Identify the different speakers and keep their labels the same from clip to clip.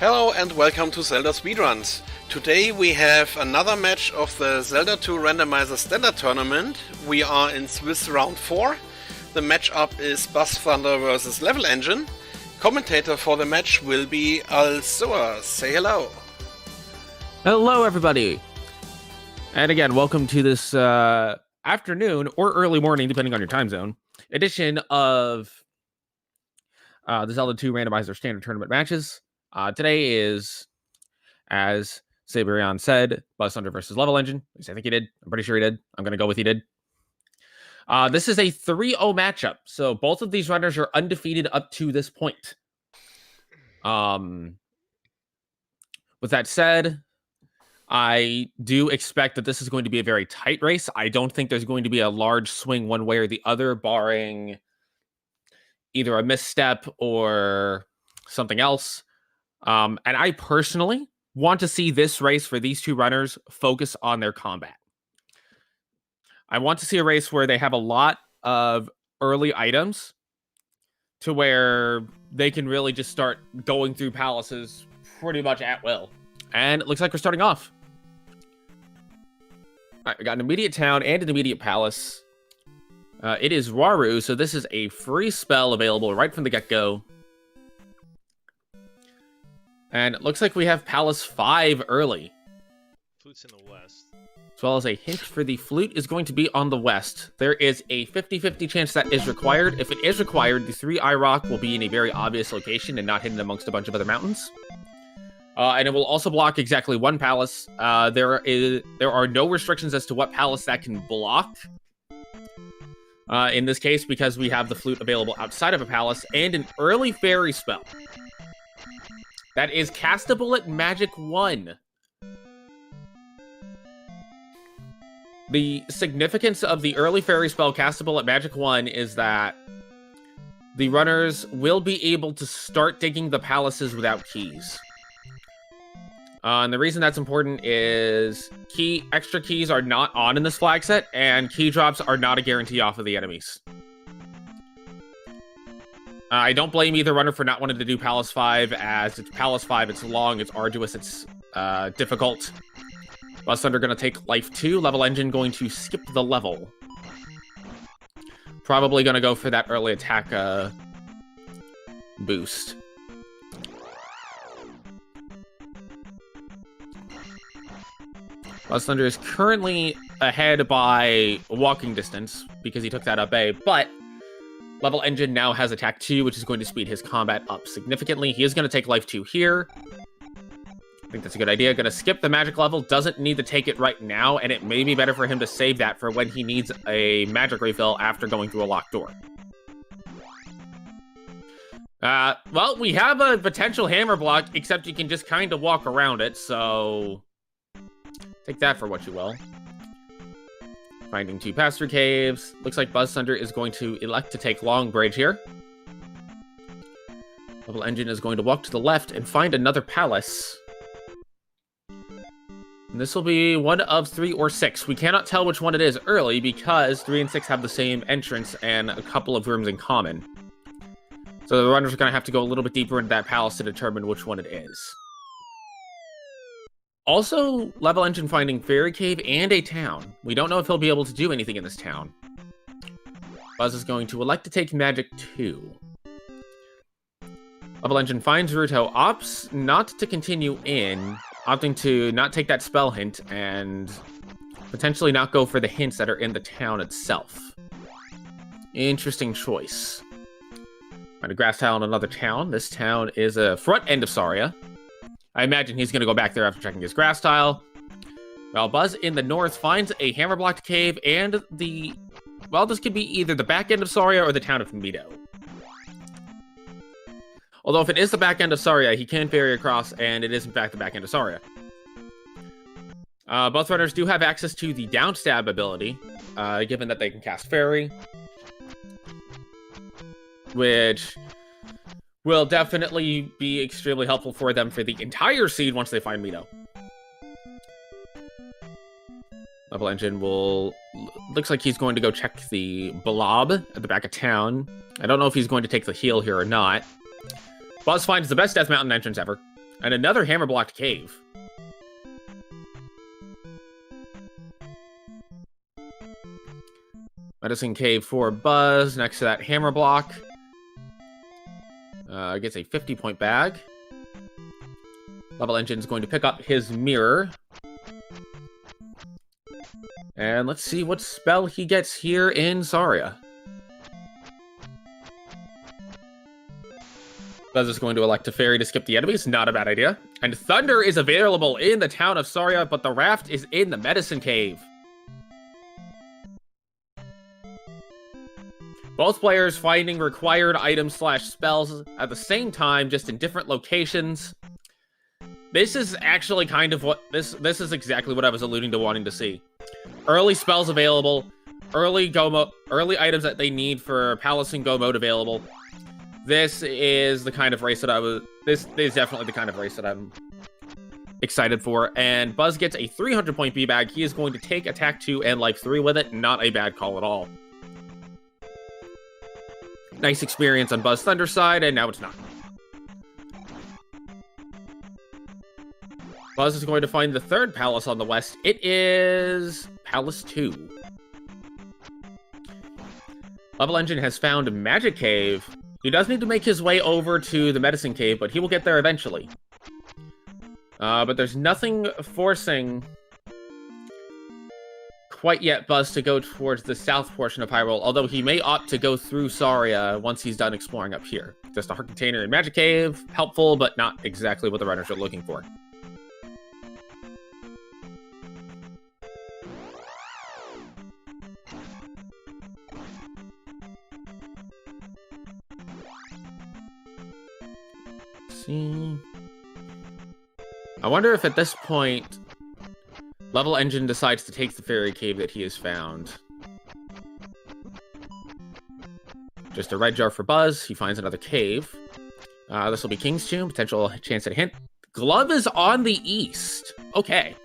Speaker 1: Hello and welcome to Zelda Speedruns. Today we have another match of the Zelda 2 Randomizer Standard Tournament. We are in Swiss Round 4. The matchup is BuzzThunder versus levelengine. Commentator for the match will be Z2R. Say hello.
Speaker 2: Hello everybody! And again, welcome to this afternoon or early morning, depending on your time zone, edition of the Zelda 2 Randomizer Standard Tournament matches. Today is, as Sabrian said, BuzzThunder versus levelengine. At least I think he did. I'm pretty sure he did. I'm going to go with he did. This is a 3-0 matchup, so both of these runners are undefeated up to this point. With that said, I do expect that this is going to be a very tight race. I don't think there's going to be a large swing one way or the other, barring either a misstep or something else. And I personally want to see this race for these two runners focus on their combat. I want to see a race where they have a lot of early items to where they can really just start going through palaces pretty much at will. And it looks like we're starting off. All right, we got an immediate town and an immediate palace. It is Waru, so this is a free spell available right from the get-go. And it looks like we have Palace 5 early.
Speaker 3: Flute's in the west.
Speaker 2: As well as a hint for the flute is going to be on the west. There is a 50-50 chance that is required. If it is required, the 3-eye rock will be in a very obvious location and not hidden amongst a bunch of other mountains. And it will also block exactly one palace. There are no restrictions as to what palace that can block. In this case, because we have the flute available outside of a palace and an early fairy spell. That is castable at Magic 1. The significance of the early fairy spell castable at Magic 1 is that the runners will be able to start digging the palaces without keys. And the reason that's important is extra keys are not on in this flag set, and key drops are not a guarantee off of the enemies. I don't blame either runner for not wanting to do Palace 5, as it's Palace 5, it's long, it's arduous, it's difficult. BuzzThunder going to take life 2, levelengine going to skip the level. Probably going to go for that early attack boost. BuzzThunder is currently ahead by walking distance because he took that up A, but levelengine now has attack 2, which is going to speed his combat up significantly. He is going to take life 2 here. I think that's a good idea. Going to skip the magic level. Doesn't need to take it right now, and it may be better for him to save that for when he needs a magic refill after going through a locked door. Well, we have a potential hammer block, except you can just kind of walk around it, so take that for what you will. Finding 2 pass-through caves. Looks like BuzzThunder is going to elect to take Long Bridge here. levelengine is going to walk to the left and find another palace. And this will be one of 3 or 6. We cannot tell which one it is early because 3 and 6 have the same entrance and a couple of rooms in common. So the runners are going to have to go a little bit deeper into that palace to determine which one it is. Also, levelengine finding Fairy Cave and a town. We don't know if he'll be able to do anything in this town. Buzz is going to elect to take Magic 2. levelengine finds Ruto, opts not to continue in, opting to not take that spell hint and potentially not go for the hints that are in the town itself. Interesting choice. Find a grass tile in another town. This town is a front end of Saria. I imagine he's going to go back there after checking his grass tile. Well, Buzz in the north finds a hammer-blocked cave and the... Well, this could be either the back end of Saria or the town of Mido. Although if it is the back end of Saria, he can ferry across, and it is in fact the back end of Saria. Both runners do have access to the downstab ability, given that they can cast Fairy, which will definitely be extremely helpful for them for the entire seed once they find Mido. levelengine will... Looks like he's going to go check the blob at the back of town. I don't know if he's going to take the heal here or not. Buzz finds the best Death Mountain entrance ever. And another hammer-blocked cave. Medicine cave for Buzz next to that hammer block. Gets a 50-point bag. Level Engine's going to pick up his mirror. And let's see what spell he gets here in Saria. Buzz is going to elect a fairy to skip the enemies. Not a bad idea. And Thunder is available in the town of Saria, but the raft is in the medicine cave. Both players finding required items / spells at the same time, just in different locations. This is actually kind of what this is exactly what I was alluding to wanting to see. Early spells available, early items that they need for Palace and Go mode available. This is the kind of race that this is definitely the kind of race that I'm excited for. And Buzz gets a 300-point B-bag. He is going to take Attack 2 and Life 3 with it. Not a bad call at all. Nice experience on BuzzThunder's side, and now it's not. Buzz is going to find the third palace on the west. It is Palace 2. Level Engine has found Magic Cave. He does need to make his way over to the Medicine Cave, but he will get there eventually. But there's nothing forcing quite yet Buzz to go towards the south portion of Hyrule, although he may opt to go through Saria once he's done exploring up here. Just a heart container in Magic Cave, helpful, but not exactly what the runners are looking for. See. I wonder if at this point Level Engine decides to take the fairy cave that he has found. Just a red jar for Buzz. He finds another cave. This will be King's Tomb. Potential chance at a hint. Glove is on the east. Okay.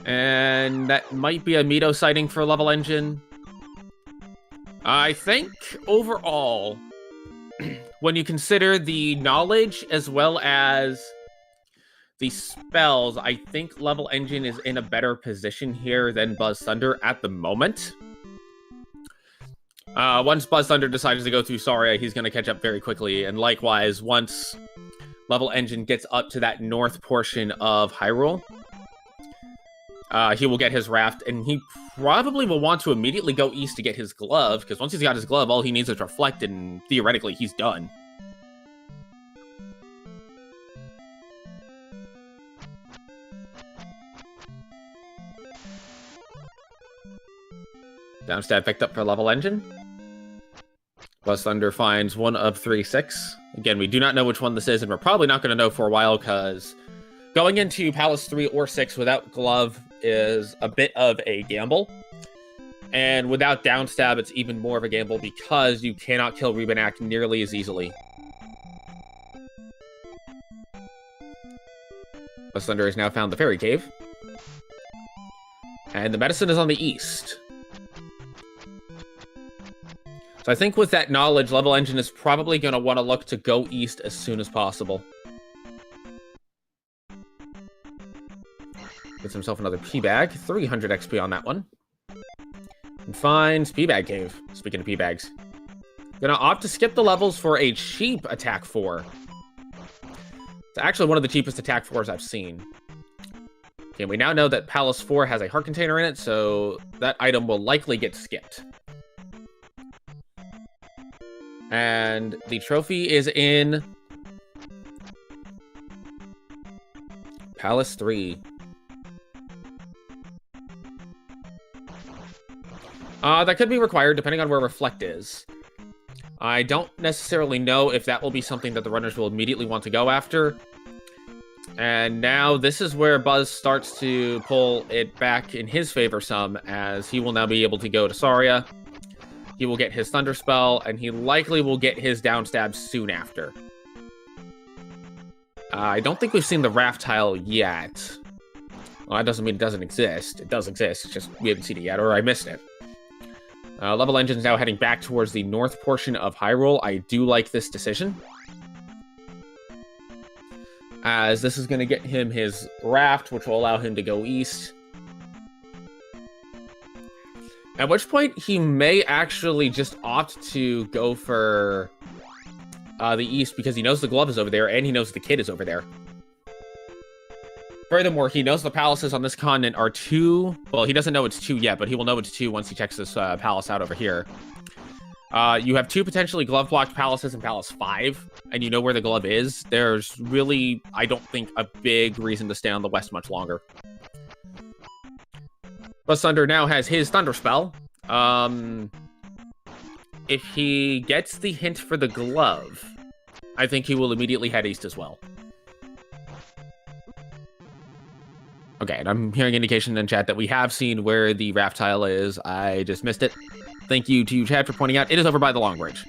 Speaker 2: And that might be a Mito sighting for Level Engine. I think overall, when you consider the knowledge as well as the spells, I think Level Engine is in a better position here than BuzzThunder at the moment. Once BuzzThunder decides to go through Saria, he's going to catch up very quickly. And likewise, once Level Engine gets up to that north portion of Hyrule, he will get his raft, and he probably will want to immediately go east to get his glove, because once he's got his glove, all he needs is Reflect, and theoretically, he's done. Downstab picked up for Level Engine. BuzzThunder finds one of 3 6. Again, we do not know which one this is, and we're probably not going to know for a while, because going into Palace 3 or 6 without Glove is a bit of a gamble. And without Downstab, it's even more of a gamble, because you cannot kill Rebenack nearly as easily. BuzzThunder has now found the Fairy Cave. And the medicine is on the east. So I think with that knowledge, Level Engine is probably going to want to look to go east as soon as possible. Gets himself another P-Bag. 300 XP on that one. And finds P-Bag Cave. Speaking of P-Bags. Gonna opt to skip the levels for a cheap Attack 4. It's actually one of the cheapest Attack 4s I've seen. Okay, we now know that Palace 4 has a heart container in it, so that item will likely get skipped. And the trophy is in Palace 3. That could be required depending on where Reflect is. I don't necessarily know if that will be something that the runners will immediately want to go after. And now this is where Buzz starts to pull it back in his favor some, as he will now be able to go to Saria. He will get his Thunder Spell, and he likely will get his Downstab soon after. I don't think we've seen the raft tile yet. Well, that doesn't mean it doesn't exist. It does exist, it's just we haven't seen it yet, or I missed it. Level Engine's now heading back towards the north portion of Hyrule. I do like this decision. as this is going to get him his raft, which will allow him to go east. At which point, he may actually just opt to go for the east because he knows the glove is over there and he knows the kid is over there. Furthermore, he knows the palaces on this continent are 2. Well, he doesn't know it's 2 yet, but he will know it's 2 once he checks this palace out over here. You have 2 potentially glove-blocked palaces in Palace 5, and you know where the glove is. There's really, I don't think, a big reason to stay on the west much longer. BuzzThunder now has his Thunder Spell. If he gets the hint for the glove, I think he will immediately head east as well. Okay, and I'm hearing indication in chat that we have seen where the raft tile is. I just missed it. Thank you to you, chat, for pointing out. It is over by the Long Bridge.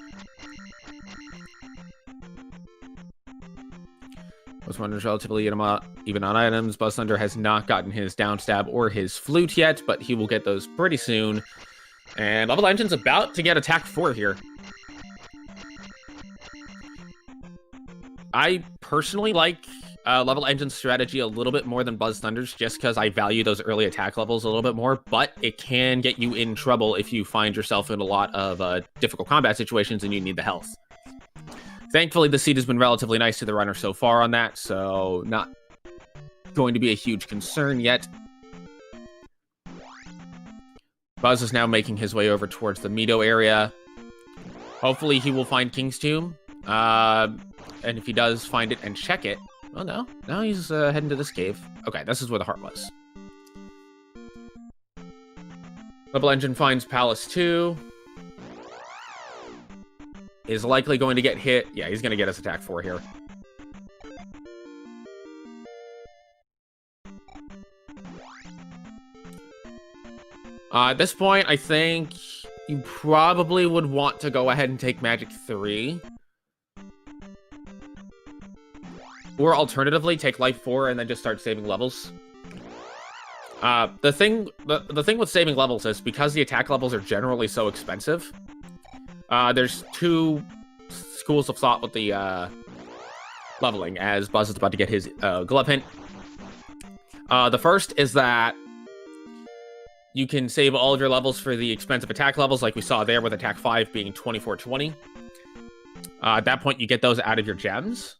Speaker 2: BuzzThunder's relatively even on items. BuzzThunder has not gotten his downstab or his flute yet, but he will get those pretty soon. And Level Engine's about to get attack 4 here. I personally like Level Engine's strategy a little bit more than BuzzThunder's, just because I value those early attack levels a little bit more, but it can get you in trouble if you find yourself in a lot of difficult combat situations and you need the health. Thankfully, the seed has been relatively nice to the runner so far on that, so not going to be a huge concern yet. Buzz is now making his way over towards the Meadow area. Hopefully, he will find King's Tomb. And if he does find it and check it... Oh, no. Now he's heading to this cave. Okay, this is where the heart was. Level Engine finds Palace 2. Is likely going to get hit. Yeah, he's going to get his attack 4 here. At this point, I think you probably would want to go ahead and take Magic 3. Or alternatively, take Life 4 and then just start saving levels. The thing with saving levels is because the attack levels are generally so expensive, there's 2 schools of thought with the leveling, as Buzz is about to get his glove hint. The first is that you can save all of your levels for the expensive attack levels, like we saw there with attack 5 being 2420. At that point, you get those out of your gems.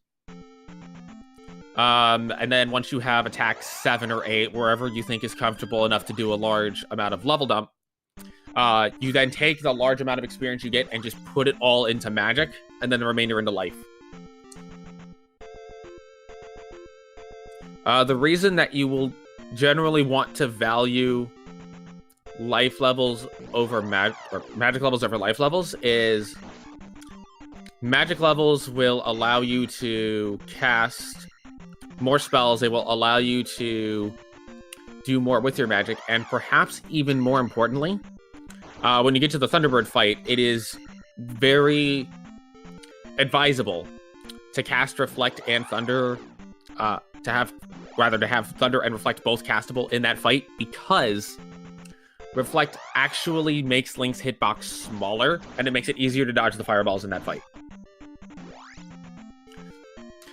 Speaker 2: And then once you have attack 7 or 8, wherever you think is comfortable enough to do a large amount of level dump, you then take the large amount of experience you get and just put it all into magic, and then the remainder into life. The reason that you will generally want to value life levels over magic levels over life levels is magic levels will allow you to cast more spells. They will allow you to do more with your magic, and perhaps even more importantly, when you get to the Thunderbird fight, it is very advisable to cast Reflect and Thunder, to have Thunder and Reflect both castable in that fight, because Reflect actually makes Link's hitbox smaller, and it makes it easier to dodge the fireballs in that fight.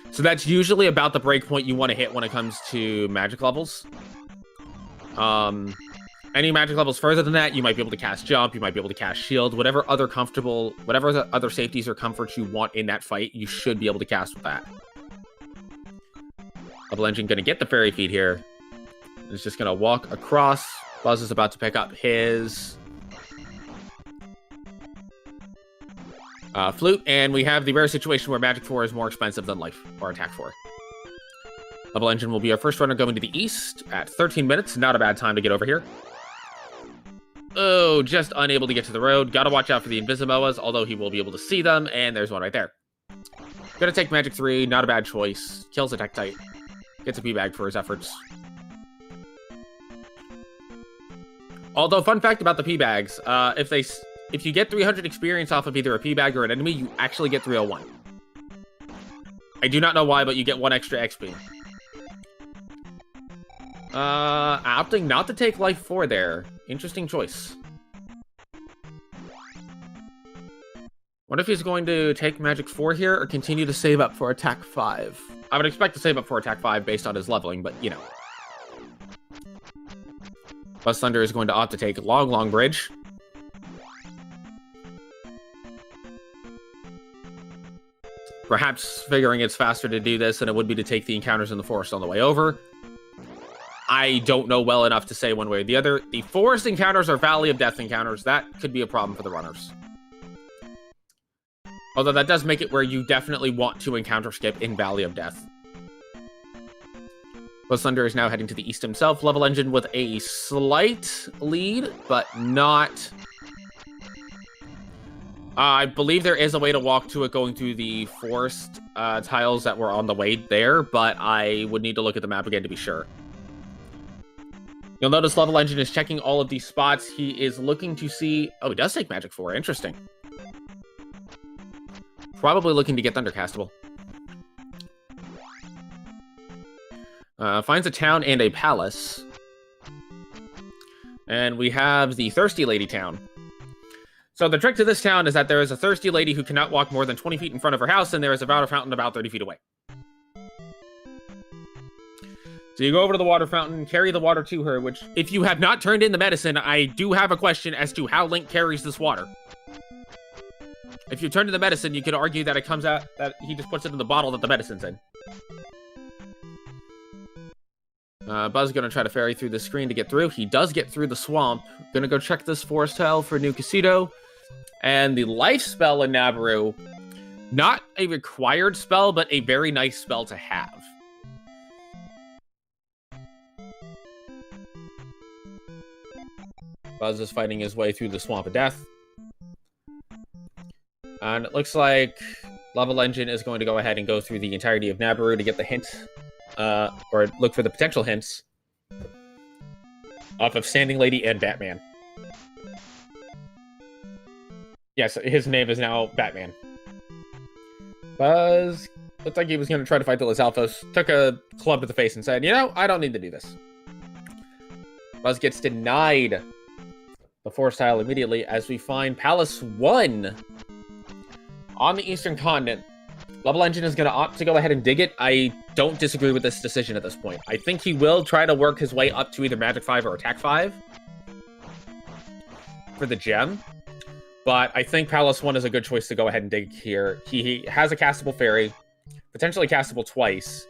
Speaker 2: So that's usually about the breakpoint you want to hit when it comes to magic levels. Any magic levels further than that, you might be able to cast Jump, you might be able to cast Shield, whatever other safeties or comforts you want in that fight, you should be able to cast with that. Level Engine going to get the Fairy Feet here. It's just going to walk across. Buzz is about to pick up his flute, and we have the rare situation where Magic 4 is more expensive than Life, or Attack 4. Level Engine will be our first runner going to the east at 13 minutes. Not a bad time to get over here. Oh, just unable to get to the road. Gotta watch out for the Invisiboas, although he will be able to see them, and there's one right there. Gonna take Magic 3, not a bad choice. Kills Attack Type. Gets a P-Bag for his efforts. Although, fun fact about the P-Bags, if you get 300 experience off of either a P-Bag or an enemy, you actually get 301. I do not know why, but you get 1 extra XP. Opting not to take Life 4 there. Interesting choice. Wonder if he's going to take Magic 4 here or continue to save up for Attack 5. I would expect to save up for Attack 5 based on his leveling, but, you know. BuzzThunder is going to opt to take Long Bridge. Perhaps figuring it's faster to do this than it would be to take the encounters in the forest on the way over. I don't know well enough to say one way or the other. The forest encounters are Valley of Death encounters. That could be a problem for the runners. Although that does make it where you definitely want to encounter skip in Valley of Death. BuzzThunder is now heading to the east himself. Levelengine with a slight lead, but not... I believe there is a way to walk to it going through the forest tiles that were on the way there, but I would need to look at the map again to be sure. You'll notice Levelengine is checking all of these spots. He is looking to see... Oh, he does take Magic 4. Interesting. Probably looking to get Thundercastable. Finds a town and a palace. And we have the Thirsty Lady town. So the trick to this town is that there is a thirsty lady who cannot walk more than 20 feet in front of her house, and there is a water fountain about 30 feet away. So you go over to the water fountain, carry the water to her, which, if you have not turned in the medicine, I do have a question as to how Link carries this water. If you turn in the medicine, you could argue that it comes out, that he just puts it in the bottle that the medicine's in. Buzz is going to try to ferry through the screen to get through. He does get through the swamp. Going to go check this forest tile for New Casito. And the life spell in Nabaru, not a required spell, but a very nice spell to have. Buzz is fighting his way through the Swamp of Death. And it looks like Levelengine is going to go ahead and go through the entirety of Nabaru to get the hint, or look for the potential hints off of Standing Lady and Batman. Yes, his name is now Batman. Buzz looked like he was going to try to fight the Lizalfos, took a club to the face and said, you know, I don't need to do this. Buzz gets denied the forest tile immediately as we find Palace 1 on the Eastern Continent. Levelengine is going to opt to go ahead and dig it. I don't disagree with this decision at this point. I think he will try to work his way up to either Magic 5 or Attack 5 for the gem. But I think Palace 1 is a good choice to go ahead and dig here. He has a castable fairy, potentially castable twice.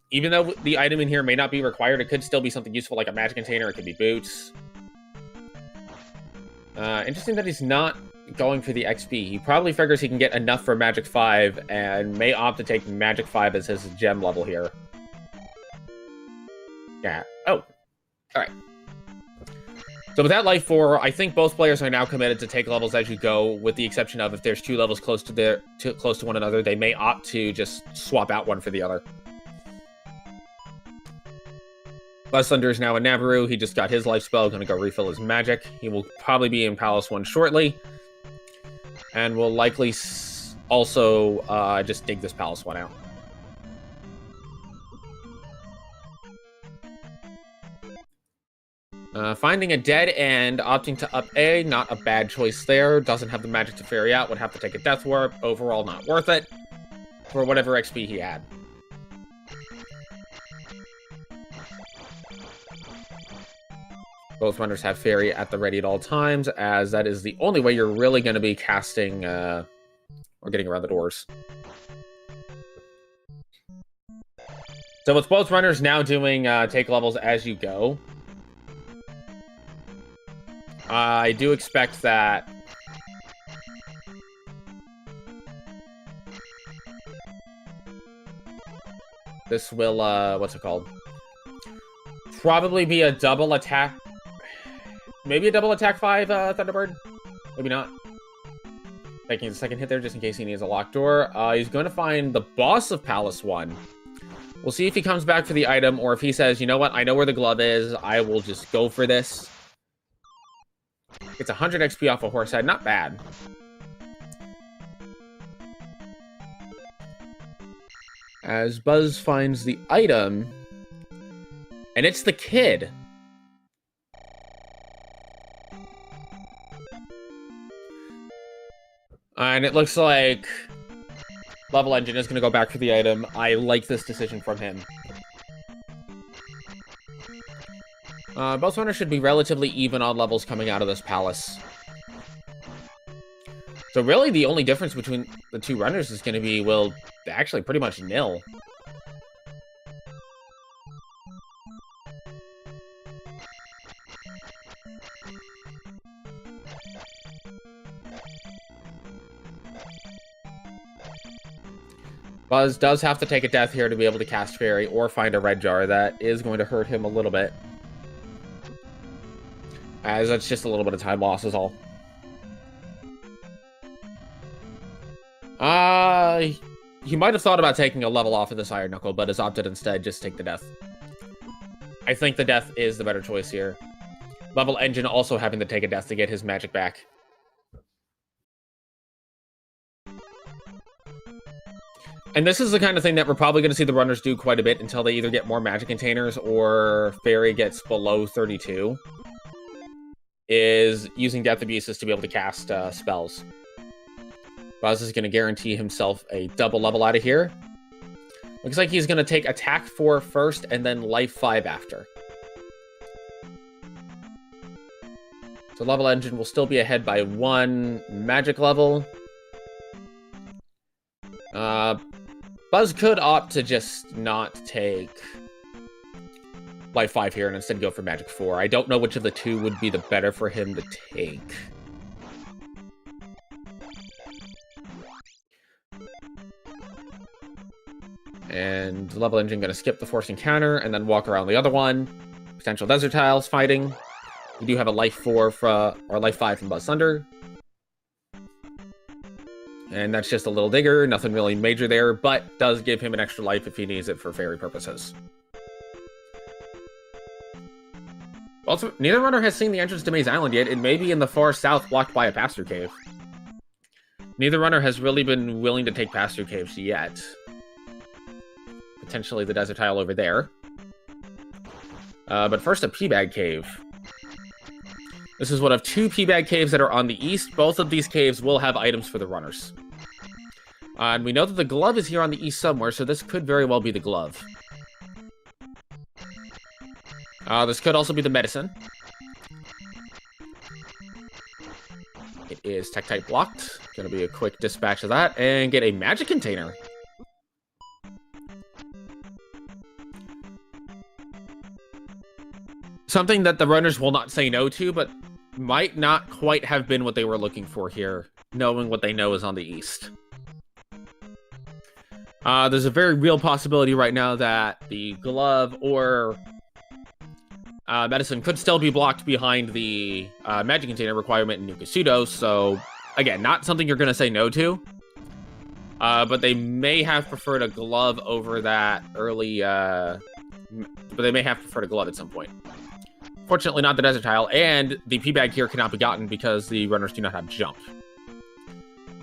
Speaker 2: Even though the item in here may not be required, it could still be something useful like a magic container. It could be boots. Interesting that he's not going for the XP. He probably figures he can get enough for Magic 5 and may opt to take Magic 5 as his gem level here. Yeah. Oh. Alright. So with that life 4, I think both players are now committed to take levels as you go, with the exception of if there's 2 levels close to one another, they may opt to just swap out one for the other. BuzzThunder is now in Nabaru. He just got his life spell, going to go refill his magic. He will probably be in Palace 1 shortly. And will likely also just dig this Palace 1 out. Finding a dead end, opting to up A, not a bad choice there. Doesn't have the magic to ferry out, would have to take a Death Warp. Overall, not worth it for whatever XP he had. Both runners have Fairy at the ready at all times, as that is the only way you're really going to be casting or getting around the doors. So with both runners now doing take levels as you go, I do expect that this will, what's it called? Probably be a double attack. Maybe a double attack 5 Thunderbird? Maybe not. Taking a second hit there just in case he needs a locked door. He's going to find the boss of Palace 1. We'll see if he comes back for the item, or if he says, you know what, I know where the glove is, I will just go for this. It's 100 XP off a horse head, not bad. As Buzz finds the item, and it's the kid. And it looks like Level Engine is going to go back for the item. I like this decision from him. BuzzThunder should be relatively even on levels coming out of this palace. So really the only difference between the two runners is going to be, well, actually pretty much nil. Buzz does have to take a death here to be able to cast Fairy or find a red jar. That is going to hurt him a little bit, as that's just a little bit of time loss is all. He might have thought about taking a level off of this Iron Knuckle, but has opted instead just take the death. I think the death is the better choice here. Level Engine also having to take a death to get his magic back. And this is the kind of thing that we're probably going to see the runners do quite a bit until they either get more magic containers or Fairy gets below 32. Is using Death Abuses to be able to cast spells. Buzz is going to guarantee himself a double level out of here. Looks like he's going to take Attack 4 first and then Life 5 after. So Level Engine will still be ahead by 1 magic level. Buzz could opt to just not take Life 5 here and instead go for Magic 4. I don't know which of the two would be the better for him to take. And Level Engine going to skip the Force Encounter and then walk around the other one. Potential Desert Tiles fighting. We do have a Life 4 or Life 5 from BuzzThunder. And that's just a little digger, nothing really major there, but does give him an extra life if he needs it for fairy purposes. Also, neither runner has seen the entrance to Maze Island yet. It may be in the far south, blocked by a pass-through cave. Neither runner has really been willing to take pass-through caves yet. Potentially the desert tile over there. But first, a P-Bag Cave. This is one of 2 P-Bag Caves that are on the east. Both of these caves will have items for the runners. And we know that the glove is here on the east somewhere, so this could very well be the glove. This could also be the medicine. It is tech type blocked. Gonna be a quick dispatch of that and get a magic container. Something that the runners will not say no to, but might not quite have been what they were looking for here, knowing what they know is on the east. There's a very real possibility right now that the glove or medicine could still be blocked behind the magic container requirement in Nukasudo, so again, not something you're going to say no to. But they may have preferred a glove over that early, but they may have preferred a glove at some point. Fortunately, not the desert tile, and the P-Bag here cannot be gotten because the runners do not have jump.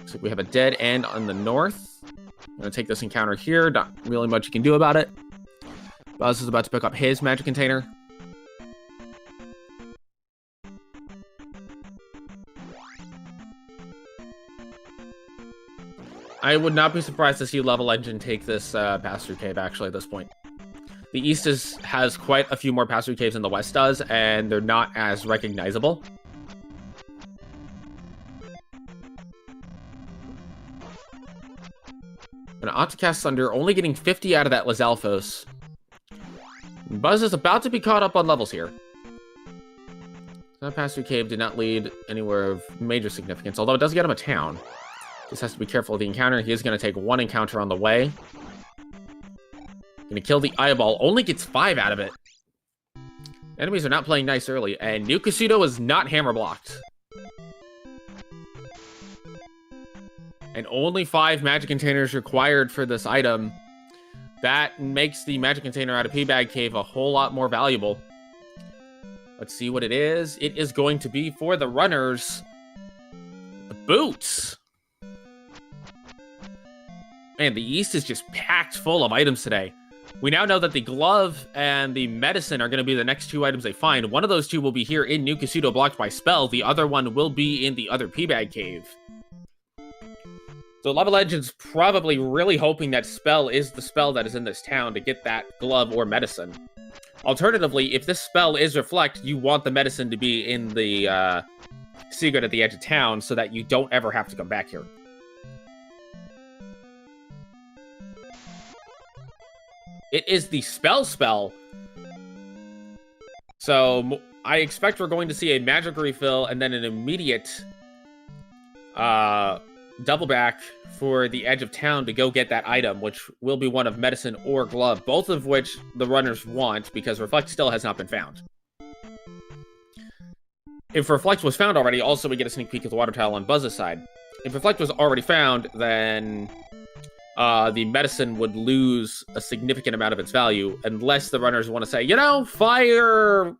Speaker 2: So we have a dead end on the north. I'm going to take this encounter here. Not really much you can do about it. Buzz is about to pick up his magic container. I would not be surprised to see Level Engine take this pass-through cave, actually, at this point. The east has quite a few more pass-through caves than the west does, and they're not as recognizable. Gonna opt to cast Thunder, only getting 50 out of that Lizalfos. Buzz is about to be caught up on levels here. That pass-through cave did not lead anywhere of major significance, although it does get him a town. Just has to be careful of the encounter. He is going to take 1 encounter on the way. Gonna kill the eyeball. Only gets 5 out of it. Enemies are not playing nice early, and Nukasudo is not hammer blocked. And only 5 magic containers required for this item. That makes the magic container out of P-Bag Cave a whole lot more valuable. Let's see what it is. It is going to be for the runners. The boots. Man, the east is just packed full of items today. We now know that the glove and the medicine are going to be the next 2 items they find. One of those 2 will be here in Nukasudo blocked by spell. The other one will be in the other P-Bag Cave. So Level Legend's probably really hoping that spell is the spell that is in this town to get that glove or medicine. Alternatively, if this spell is Reflect, you want the medicine to be in the secret at the edge of town so that you don't ever have to come back here. It is the spell. So I expect we're going to see a magic refill and then an immediate double back for the edge of town to go get that item, which will be one of medicine or glove, both of which the runners want because Reflect still has not been found. If Reflect was found already, also we get a sneak peek of the water tile on Buzz's side. If Reflect was already found, then the medicine would lose a significant amount of its value, unless the runners want to say, you know, fire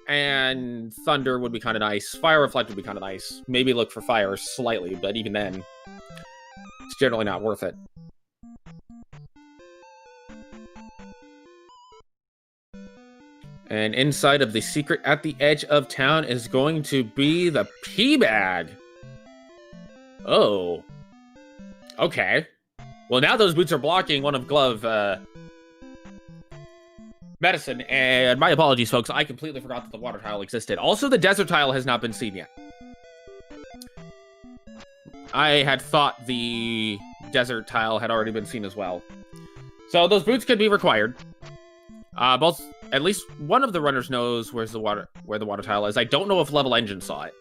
Speaker 2: and thunder would be kind of nice. Fire Reflect would be kind of nice. Maybe look for fire slightly, but even then, it's generally not worth it. And inside of the secret at the edge of town is going to be the pea bag. Oh. Okay. Well, now those boots are blocking one of glove medicine, and my apologies, folks. I completely forgot that the water tile existed. Also, the desert tile has not been seen yet. I had thought the desert tile had already been seen as well. So those boots could be required. At least one of the runners knows where the water tile is. I don't know if Level Engine saw it.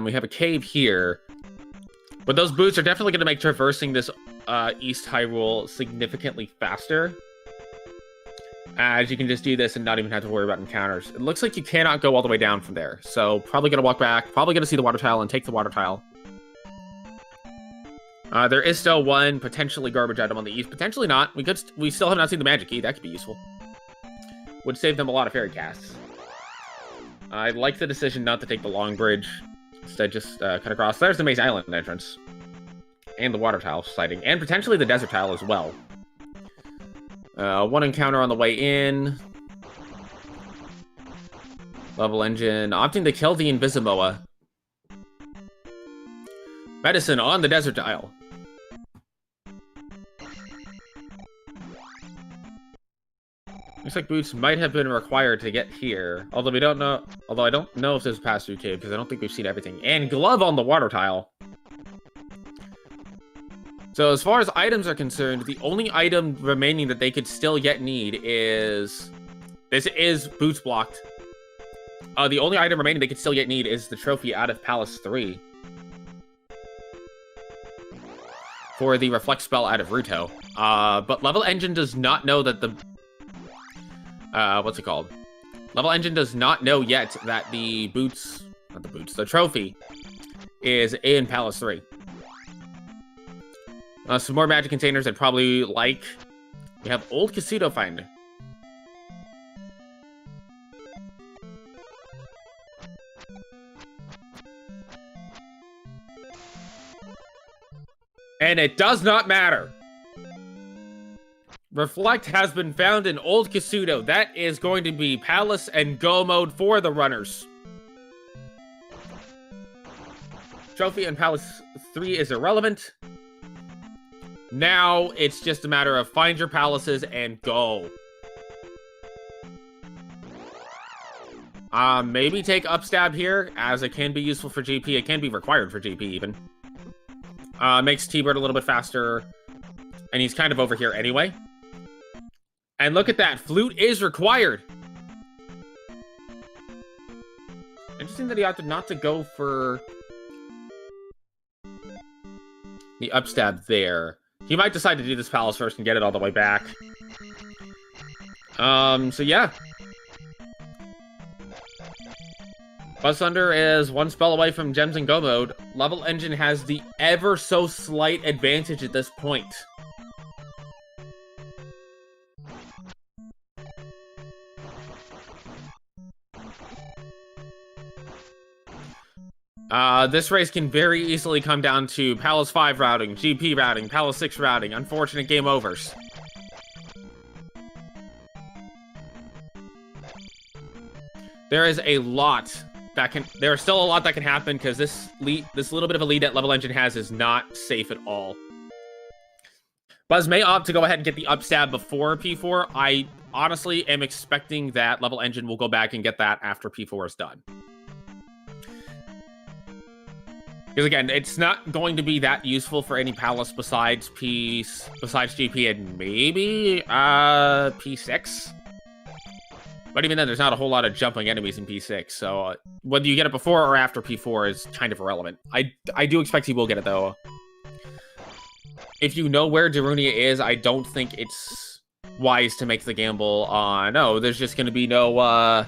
Speaker 2: We have a cave here. But those boots are definitely going to make traversing this East Hyrule significantly faster. As you can just do this and not even have to worry about encounters. It looks like you cannot go all the way down from there. So probably going to walk back. Probably going to see the water tile and take the water tile. There is still one potentially garbage item on the east. Potentially not. We still have not seen the magic key. That could be useful. Would save them a lot of fairy casts. I like the decision not to take the long bridge. Instead, just cut across. There's the Maze Island entrance. And the water tile sighting. And potentially the desert tile as well. One encounter on the way in. Level Engine opting to kill the Invisiboa. Medicine on the desert tile. Looks like boots might have been required to get here. Although I don't know if there's a pass-through cave, because I don't think we've seen everything. And glove on the water tile. So as far as items are concerned, the only item remaining that they could still yet need is... This is boots blocked. The only item remaining they could still yet need is the trophy out of Palace 3. For the Reflect spell out of Ruto. But Level Engine does not know that the... what's it called? Level Engine does not know yet that the boots... Not the boots, the trophy is in Palace 3. Some more magic containers I'd probably like. We have Old Casino Finder. And it does not matter. Reflect has been found in Old Kasuto. That is going to be Palace and Go mode for the runners. Trophy in Palace 3 is irrelevant. Now, it's just a matter of find your palaces and go. Maybe take Upstab here, as it can be useful for GP. It can be required for GP, even. Makes T-Bird a little bit faster. And he's kind of over here anyway. And look at that. Flute is required. Interesting that he opted not to go for the Upstab there. He might decide to do this palace first and get it all the way back. So yeah. BuzzThunder is one spell away from Gems and Go mode. Level Engine has the ever so slight advantage at this point. This race can very easily come down to Palace 5 routing, GP routing, Palace 6 routing, unfortunate game overs. There is a lot there's still a lot that can happen because this little bit of a lead that Level Engine has is not safe at all. Buzz may opt to go ahead and get the upstab before P4. I honestly am expecting that Level Engine will go back and get that after P4 is done. Because again, it's not going to be that useful for any palace besides GP and maybe P6. But even then, there's not a whole lot of jumping enemies in P6, so whether you get it before or after P4 is kind of irrelevant. I do expect he will get it, though. If you know where Darunia is, I don't think it's wise to make the gamble on, no, there's just going to be no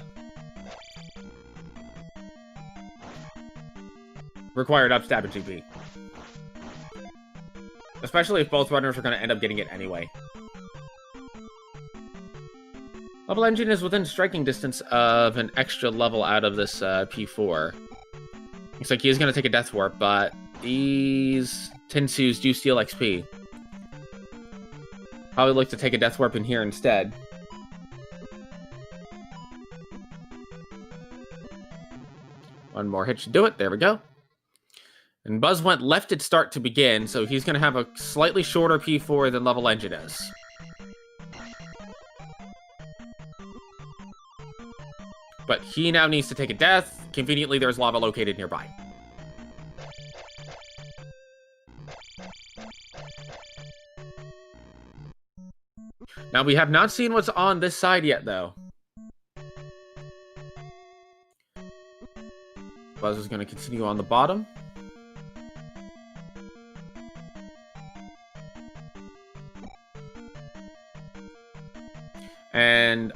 Speaker 2: required upstab at GP. Especially if both runners are going to end up getting it anyway. Level Engine is within striking distance of an extra level out of this P4. Looks like he is going to take a Death Warp, but these Tensus do steal XP. Probably look to take a Death Warp in here instead. One more hit should do it. There we go. And Buzz went left at start to begin, so he's going to have a slightly shorter P4 than Level Engine is. But he now needs to take a death. Conveniently, there's lava located nearby. Now, we have not seen what's on this side yet, though. Buzz is going to continue on the bottom. And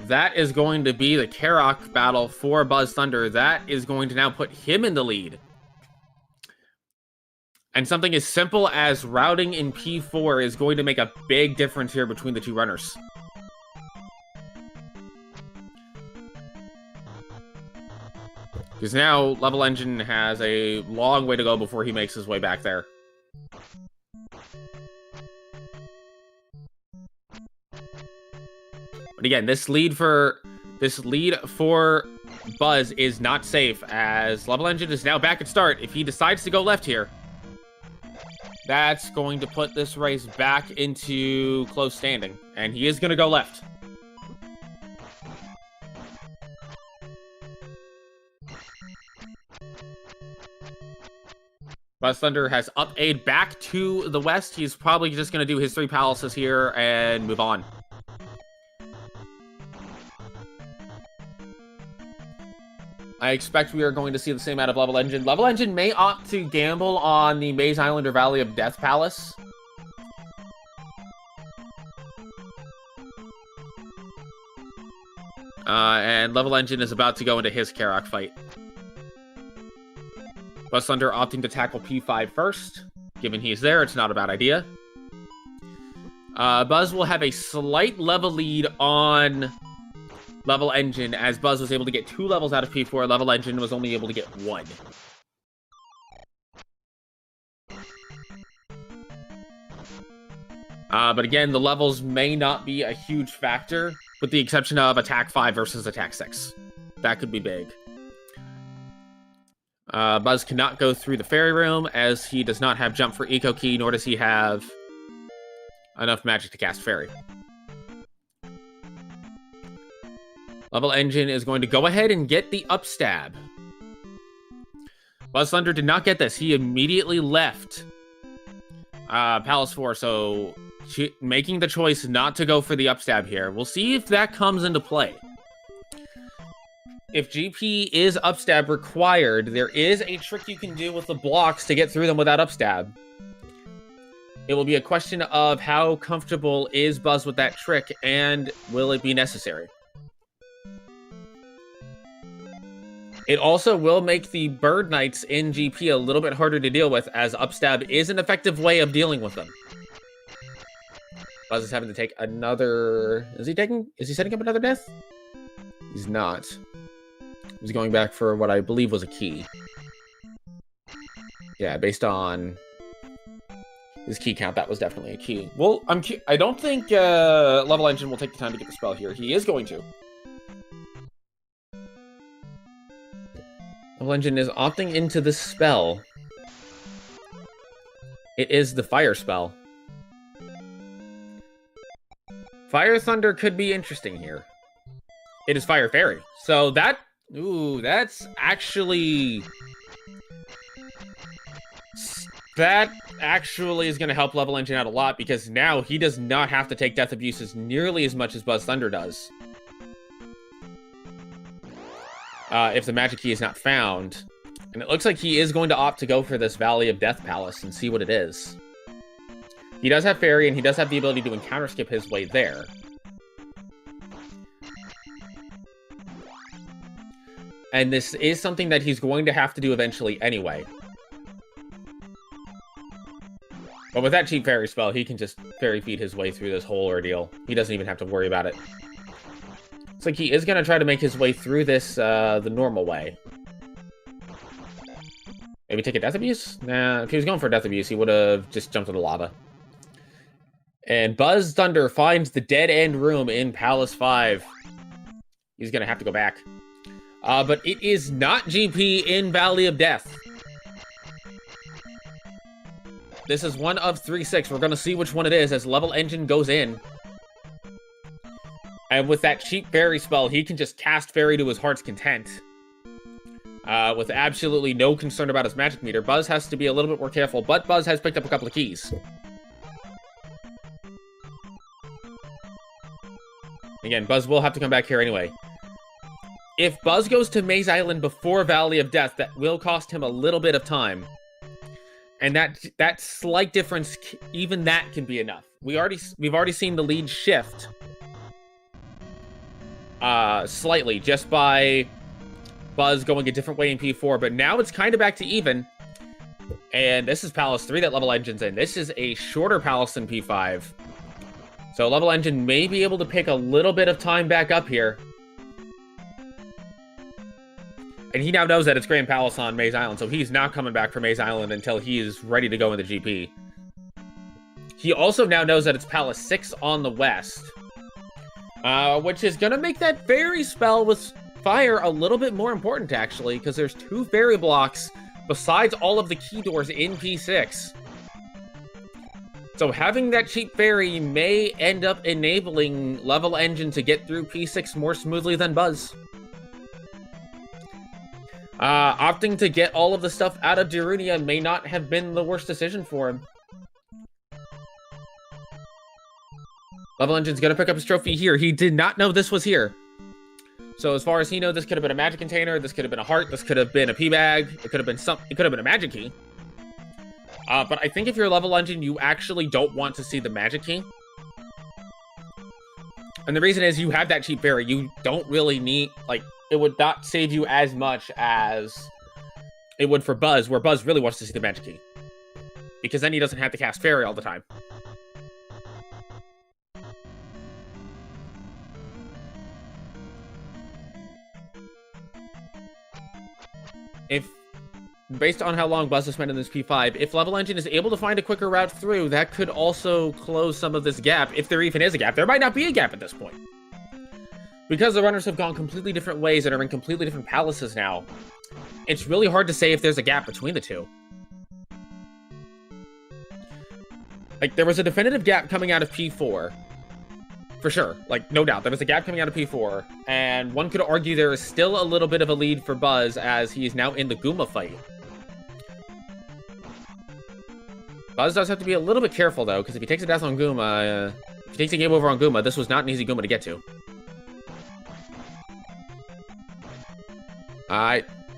Speaker 2: that is going to be the Karak battle for BuzzThunder. That is going to now put him in the lead. And something as simple as routing in P4 is going to make a big difference here between the two runners. Because now Level Engine has a long way to go before he makes his way back there. But again, this lead for Buzz is not safe, as Level Engine is now back at start. If he decides to go left here, that's going to put this race back into close standing, and he is going to go left. BuzzThunder has up-A'd back to the west. He's probably just going to do his 3 palaces here and move on. I expect we are going to see the same out of Level Engine. Level Engine may opt to gamble on the Maze Island or Valley of Death Palace. And Level Engine is about to go into his Karak fight. BuzzThunder opting to tackle P5 first. Given he's there, it's not a bad idea. Buzz will have a slight level lead on Level Engine, as Buzz was able to get 2 levels out of P4. Level Engine was only able to get 1. But again, the levels may not be a huge factor, with the exception of Attack 5 versus Attack 6. That could be big. Buzz cannot go through the fairy room, as he does not have jump for Eco Key, nor does he have enough magic to cast fairy. Level Engine is going to go ahead and get the upstab. BuzzThunder did not get this. He immediately left Palace 4, so making the choice not to go for the upstab here. We'll see if that comes into play. If GP is upstab required, there is a trick you can do with the blocks to get through them without upstab. It will be a question of how comfortable is Buzz with that trick, and will it be necessary? It also will make the Bird Knights in GP a little bit harder to deal with, as upstab is an effective way of dealing with them. Buzz is having to take another... Is he setting up another death? He's not. He's going back for what I believe was a key. Yeah, based on his key count, that was definitely a key. Well, I don't think Level Engine will take the time to get the spell here. He is going to. Legend is opting into this spell. It is the fire spell. Fire Thunder could be interesting here. It is Fire Fairy. So that... Ooh, that's actually... That actually is going to help levelengine out a lot, because now he does not have to take death abuses nearly as much as BuzzThunder does. If the magic key is not found. And it looks like he is going to opt to go for this Valley of Death Palace and see what it is. He does have Fairy, and he does have the ability to encounter skip his way there. And this is something that he's going to have to do eventually anyway. But with that cheap Fairy spell, he can just Fairy feed his way through this whole ordeal. He doesn't even have to worry about it. It's like he is going to try to make his way through this the normal way. Maybe take a Death Abuse? Nah, if he was going for a Death Abuse, he would have just jumped into lava. And BuzzThunder finds the dead end room in Palace 5. He's going to have to go back. But it is not GP in Valley of Death. This is one of 3-6. We're going to see which one it is as levelengine goes in. And with that cheap Fairy spell, he can just cast Fairy to his heart's content. With absolutely no concern about his magic meter. Buzz has to be a little bit more careful, but Buzz has picked up a couple of keys. Again, Buzz will have to come back here anyway. If Buzz goes to Maze Island before Valley of Death, that will cost him a little bit of time. And that slight difference, even that can be enough. We've already seen the lead shift slightly just by Buzz going a different way in P4, but now it's kind of back to even. And this is Palace 3 that levelegine's in. This is a shorter Palace than P5. So levelengine may be able to pick a little bit of time back up here. And he now knows that it's Grand Palace on Maze Island, so he's not coming back from Maze Island until he is ready to go in the GP. He also now knows that it's Palace 6 on the west. Which is going to make that Fairy spell with Fire a little bit more important, actually, because there's 2 Fairy blocks besides all of the key doors in P6. So having that cheap Fairy may end up enabling levelengine to get through P6 more smoothly than Buzz. Opting to get all of the stuff out of Darunia may not have been the worst decision for him. Levelengine's gonna pick up his trophy here. He did not know this was here. So as far as he knows, this could have been a magic container, this could have been a heart, this could have been a P bag, it could have been a magic key. But I think if you're levelengine, you actually don't want to see the magic key. And the reason is you have that cheap Fairy. You don't really need, like, it would not save you as much as it would for Buzz, where Buzz really wants to see the magic key. Because then he doesn't have to cast Fairy all the time. Based on how long Buzz has spent in this P5, if levelengine is able to find a quicker route through, that could also close some of this gap, if there even is a gap. There might not be a gap at this point. Because the runners have gone completely different ways and are in completely different palaces now, it's really hard to say if there's a gap between the two. Like, there was a definitive gap coming out of P4. For sure. Like, no doubt. There was a gap coming out of P4. And one could argue there is still a little bit of a lead for Buzz as he is now in the Goomba fight. Buzz does have to be a little bit careful, though, because if he takes a death on Goomba, if he takes a game over on Goomba, this was not an easy Goomba to get to.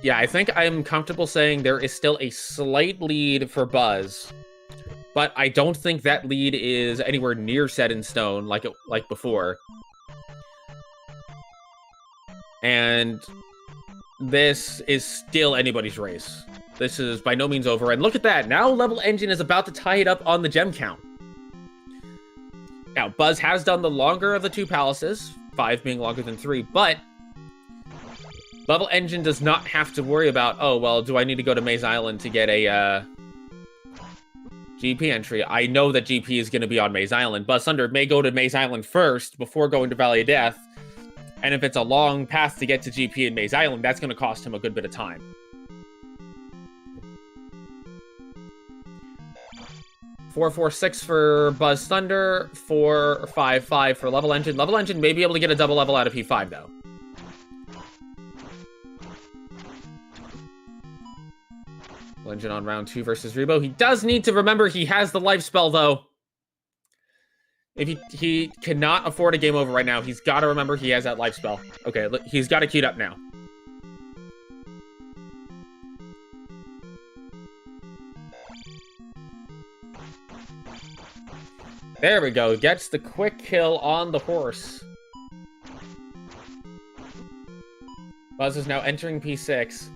Speaker 2: Yeah, I think I'm comfortable saying there is still a slight lead for Buzz, but I don't think that lead is anywhere near set in stone like before. And this is still anybody's race. This is by no means over, and look at that. Now levelengine is about to tie it up on the gem count. Now, Buzz has done the longer of the 2 palaces, 5 being longer than 3, but levelengine does not have to worry about, oh, well, do I need to go to Maze Island to get a GP entry? I know that GP is going to be on Maze Island. BuzzThunder may go to Maze Island first before going to Valley of Death, and if it's a long path to get to GP in Maze Island, that's going to cost him a good bit of time. 446 for BuzzThunder, 455 for levelengine. Levelengine may be able to get a double level out of P5 though. Levelengine on round 2 versus Rebo. He does need to remember he has the life spell though. If he cannot afford a game over right now, he's got to remember he has that life spell. Okay, he's got it queued up now. There we go. Gets the quick kill on the horse. Buzz is now entering P6.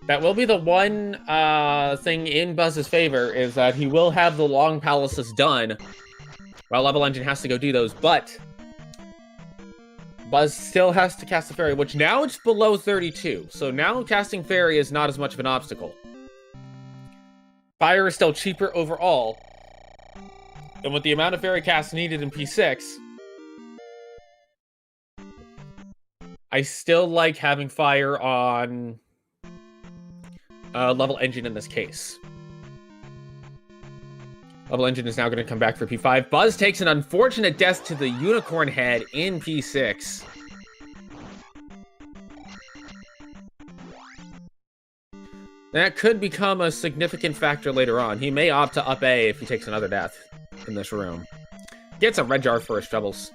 Speaker 2: That will be the one thing in Buzz's favor, is that he will have the long palaces done, while levelengine has to go do those, but Buzz still has to cast the fairy, which now it's below 32, so now casting fairy is not as much of an obstacle. Fire is still cheaper overall, and with the amount of fairy casts needed in P6, I still like having fire on levelengine in this case. Levelengine is now going to come back for P5. Buzz takes an unfortunate death to the unicorn head in P6. That could become a significant factor later on. He may opt to up A if he takes another death in this room. Gets a red jar for his troubles.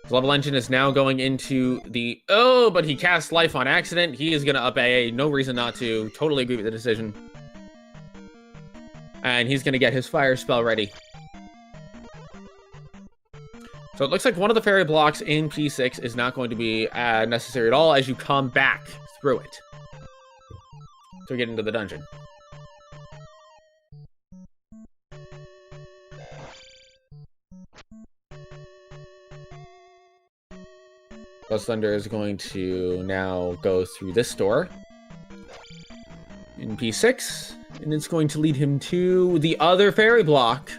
Speaker 2: Levelengine is now going into the... Oh, but he cast life on accident. He is going to up A. No reason not to. Totally agree with the decision. And he's going to get his fire spell ready. So it looks like one of the fairy blocks in P6 is not going to be necessary at all as you come back through it to get into the dungeon. BuzzThunder is going to now go through this door in P6. And it's going to lead him to the other fairy block.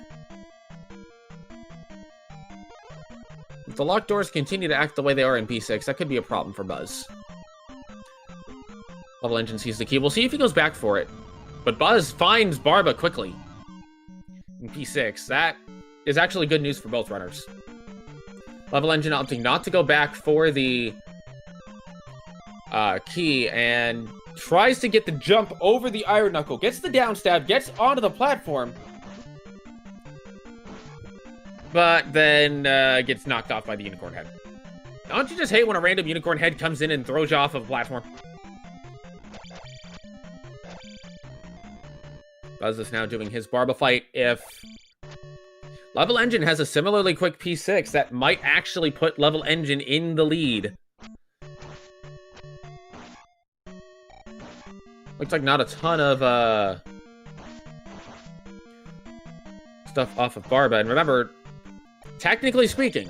Speaker 2: If the locked doors continue to act the way they are in P6, that could be a problem for Buzz. Levelengine sees the key. We'll see if he goes back for it. But Buzz finds Barba quickly in P6. That is actually good news for both runners. Levelengine opting not to go back for the key and tries to get the jump over the iron knuckle, gets the down stab, gets onto the platform, but then gets knocked off by the unicorn head. Don't you just hate when a random unicorn head comes in and throws you off of a platform? Buzz is now doing his Barba fight. If levelengine has a similarly quick P6, that might actually put levelengine in the lead. Looks like not a ton of stuff off of Barba. And remember, technically speaking,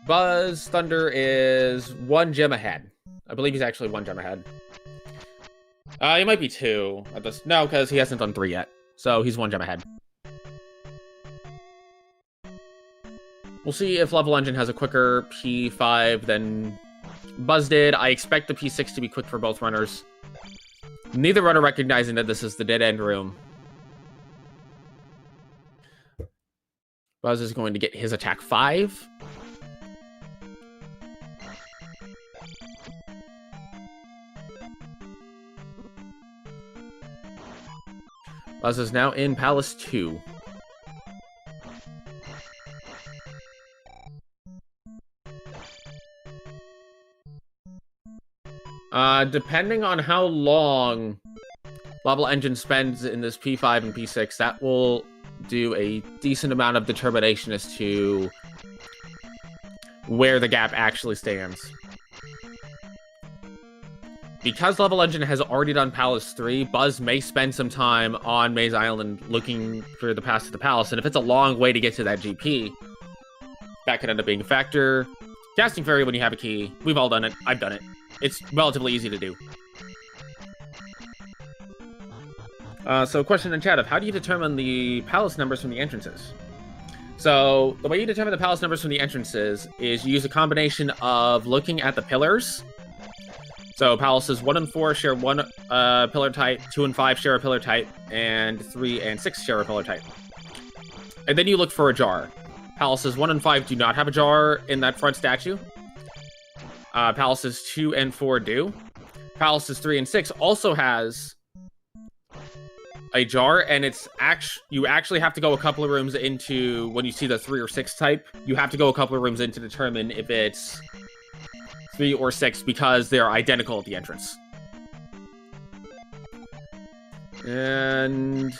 Speaker 2: BuzzThunder is 1 gem ahead. I believe he's actually 1 gem ahead. He might be 2 at this. No, because he hasn't done 3 yet. So he's 1 gem ahead. We'll see if levelengine has a quicker P5 than Buzz did. I expect the P6 to be quick for both runners. Neither runner recognizing that this is the dead-end room. Buzz is going to get his attack 5. Buzz is now in Palace 2. Depending on how long levelengine spends in this P5 and P6, that will do a decent amount of determination as to where the gap actually stands. Because levelengine has already done Palace 3, Buzz may spend some time on Maze Island looking for the path to the palace, and if it's a long way to get to that GP, that could end up being a factor. Casting Fairy when you have a key, we've all done it, I've done it. It's relatively easy to do. So question in chat of how do you determine the palace numbers from the entrances? So the way you determine the palace numbers from the entrances is you use a combination of looking at the pillars So palaces 1 and 4 share one pillar type, 2 and 5 share a pillar type, and 3 and 6 share a pillar type. And then you look for a jar. Palaces 1 and 5 do not have a jar in that front statue. Palaces 2 and 4 do. Palaces 3 and 6 also has a jar, and you actually have to go a couple of rooms into, when you see the 3 or 6 type, you have to go a couple of rooms in to determine if it's 3 or 6 because they're identical at the entrance. And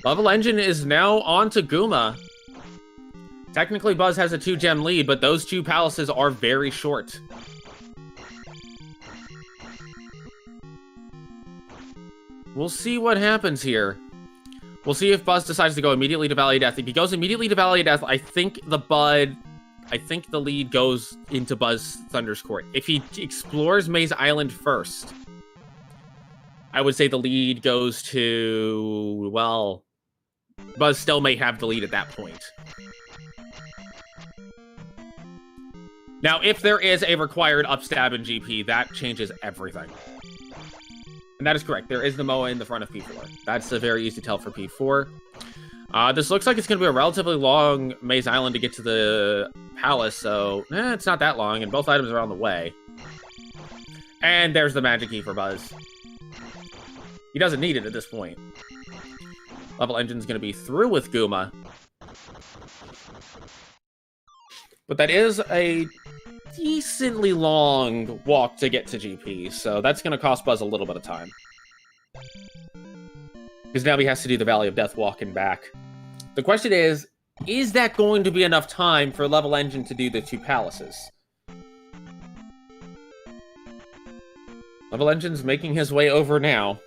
Speaker 2: Level Engine is now on to Guma. Technically, Buzz has a 2-gem lead, but those 2 palaces are very short. We'll see what happens here. We'll see if Buzz decides to go immediately to Valley of Death. If he goes immediately to Valley of Death, I think the lead goes into BuzzThunder's court. If he explores Maze Island first, I would say the lead goes to, well, Buzz still may have the lead at that point. Now, if there is a required upstab in GP, that changes everything. And that is correct. There is the MOA in the front of P4. That's a very easy tell for P4. This looks like it's going to be a relatively long Maze Island to get to the palace, so it's not that long, and both items are on the way. And there's the magic key for Buzz. He doesn't need it at this point. Level Engine's going to be through with Guma. But that is a decently long walk to get to GP, so that's going to cost Buzz a little bit of time. Because now he has to do the Valley of Death walk and back. The question is that going to be enough time for Level Engine to do the 2 palaces? Level Engine's making his way over now.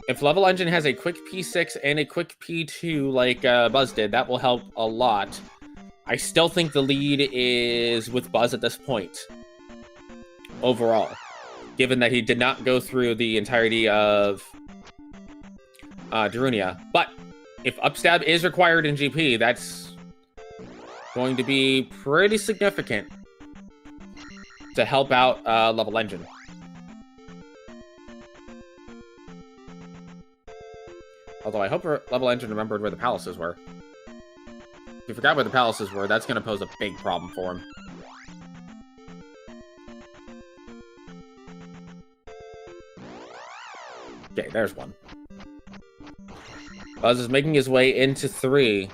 Speaker 2: If Level Engine has a quick P6 and a quick P2 like Buzz did, that will help a lot. I still think the lead is with Buzz at this point. Overall. Given that he did not go through the entirety of Darunia. But if upstab is required in GP, that's going to be pretty significant to help out Level Engine. Although I hope Level Engine remembered where the palaces were. If he forgot where the palaces were, that's going to pose a big problem for him. Okay, there's one. Buzz is making his way into 3.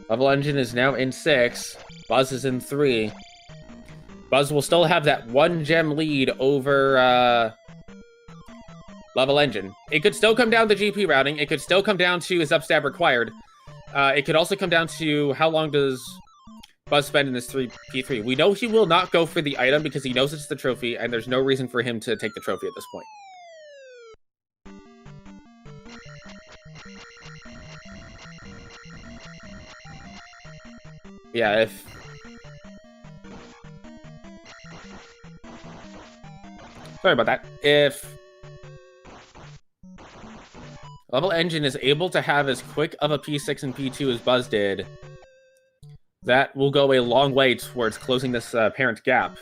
Speaker 2: Level Engine is now in 6. Buzz is in 3. Buzz will still have that 1-gem lead over Level Engine. It could still come down to GP routing. It could still come down to is upstab required. It could also come down to how long does Buzz spend in this P3. We know he will not go for the item because he knows it's the trophy, and there's no reason for him to take the trophy at this point. Yeah, sorry about that. If Level Engine is able to have as quick of a P6 and P2 as Buzz did, that will go a long way towards closing this parent gap.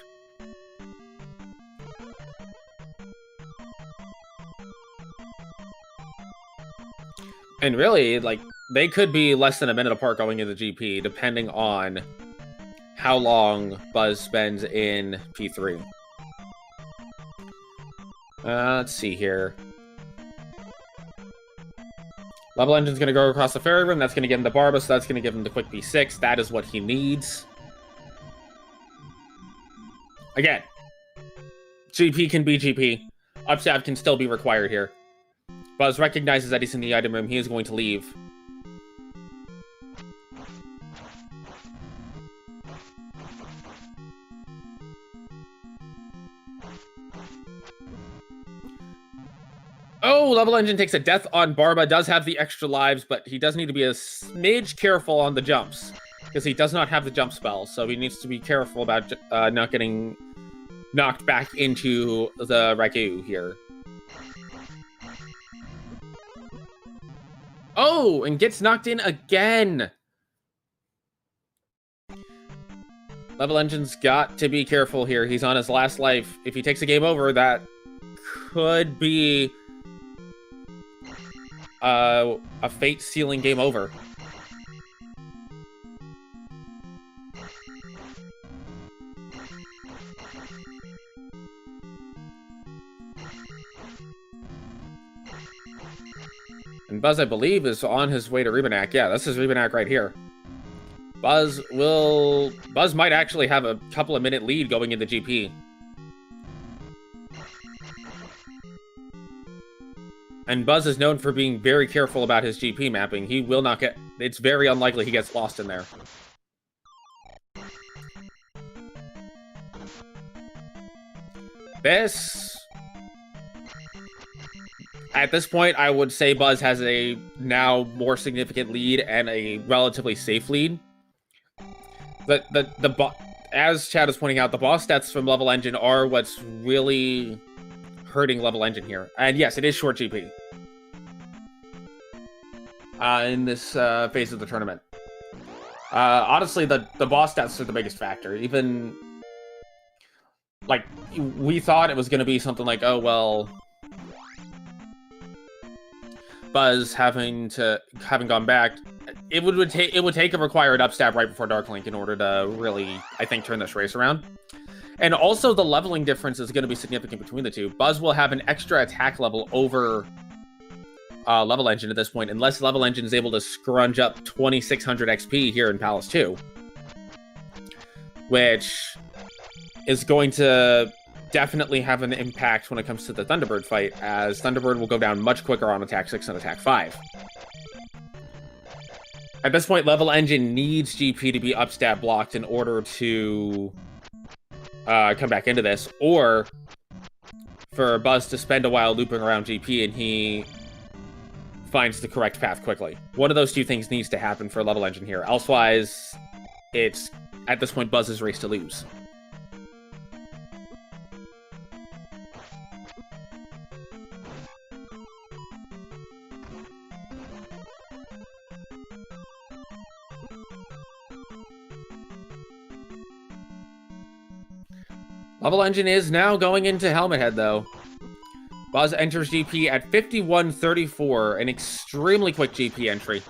Speaker 2: And really, like, they could be less than a minute apart going into GP, depending on how long Buzz spends in P3. Let's see here. Level Engine's going to go across the fairy room. That's going to give him the Barba, so that's going to give him the quick P6. That is what he needs. Again, GP can be GP. Upstab can still be required here. Buzz recognizes that he's in the item room. He is going to leave. Oh, Level Engine takes a death on Barba, does have the extra lives, but he does need to be a smidge careful on the jumps, because he does not have the jump spell, so he needs to be careful about not getting knocked back into the ragu here. Oh, and gets knocked in again. Leveligine's got to be careful here. He's on his last life. If he takes a game over, that could be a fate-sealing game over. And Buzz, I believe, is on his way to Rebanak. Yeah, this is Rebanak right here. Buzz might actually have a couple of minute lead going into GP. And Buzz is known for being very careful about his GP mapping. He will not get... It's very unlikely he gets lost in there. At this point, I would say Buzz has a now more significant lead and a relatively safe lead. As Chad is pointing out, the boss stats from levelengine are what's really hurting levelengine here. And yes, it is short GP in this phase of the tournament. Honestly, the boss stats are the biggest factor. Even, like, we thought it was going to be something like, oh, well, Buzz having gone back, it would take a required upstab right before Dark Link in order to really, I think, turn this race around. And also the leveling difference is going to be significant between the two. Buzz will have an extra attack level over levelengine at this point, unless levelengine is able to scrunch up 2600 XP here in Palace 2, which is going to definitely have an impact when it comes to the Thunderbird fight, as Thunderbird will go down much quicker on attack 6 and attack 5. At this point, levelengine needs GP to be upstab blocked in order to come back into this, or for Buzz to spend a while looping around GP and he finds the correct path quickly. One of those two things needs to happen for levelengine here. Elsewise, it's, at this point, Buzz's race to lose. Levelengine is now going into Helmet Head, though. Buzz enters GP at 51:34, an extremely quick GP entry.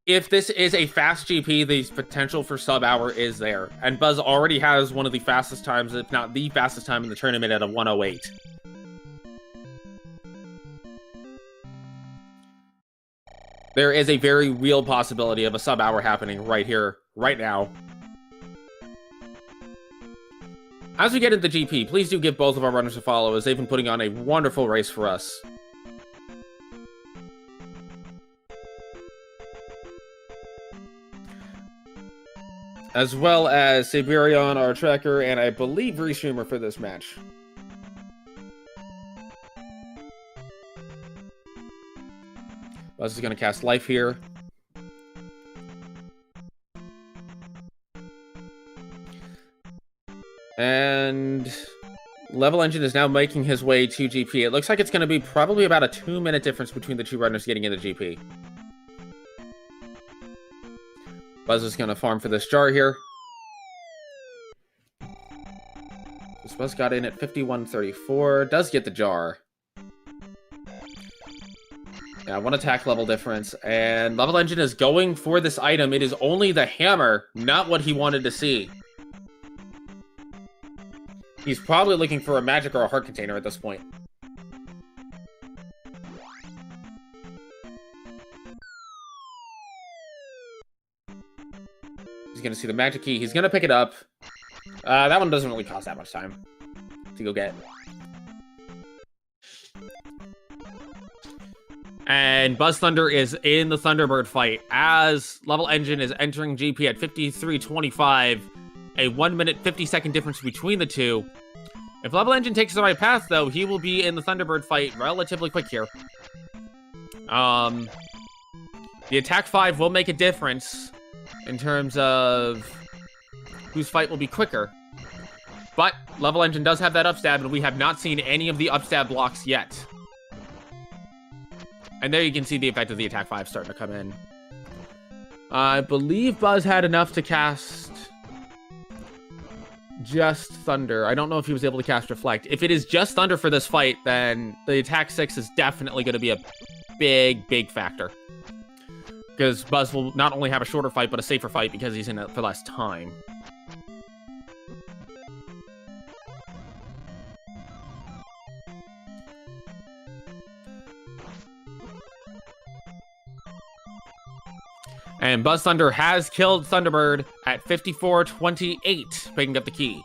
Speaker 2: If this is a fast GP, the potential for sub-hour is there. And Buzz already has one of the fastest times, if not the fastest time in the tournament at a 1:08. There is a very real possibility of a sub-hour happening right here, right now. As we get into GP, please do give both of our runners a follow, as they've been putting on a wonderful race for us. As well as Siberion, our tracker, and I believe Restreamer for this match. Buzz is going to cast Life here. And levelengine is now making his way to GP. It looks like it's going to be probably about a 2-minute difference between the two runners getting into GP. Buzz is going to farm for this jar here. This Buzz got in at 51:34. Does get the jar. Yeah, 1 attack level difference. And levelengine is going for this item. It is only the hammer, not what he wanted to see. He's probably looking for a magic or a heart container at this point. He's going to see the magic key. He's going to pick it up. That one doesn't really cost that much time to go get. And BuzzThunder is in the Thunderbird fight as levelengine is entering GP at 53:25. A 1-minute, 50-second difference between the two. If levelengine takes the right path, though, he will be in the Thunderbird fight relatively quick here. The attack 5 will make a difference in terms of whose fight will be quicker. But Level Engine does have that upstab, and we have not seen any of the upstab blocks yet. And there you can see the effect of the attack 5 starting to come in. I believe Buzz had enough to cast Just Thunder. I don't know if he was able to cast Reflect. If it is Just Thunder for this fight, then the attack 6 is definitely going to be a big factor. Because Buzz will not only have a shorter fight, but a safer fight because he's in it for less time. And BuzzThunder has killed Thunderbird at 54:28, picking up the key.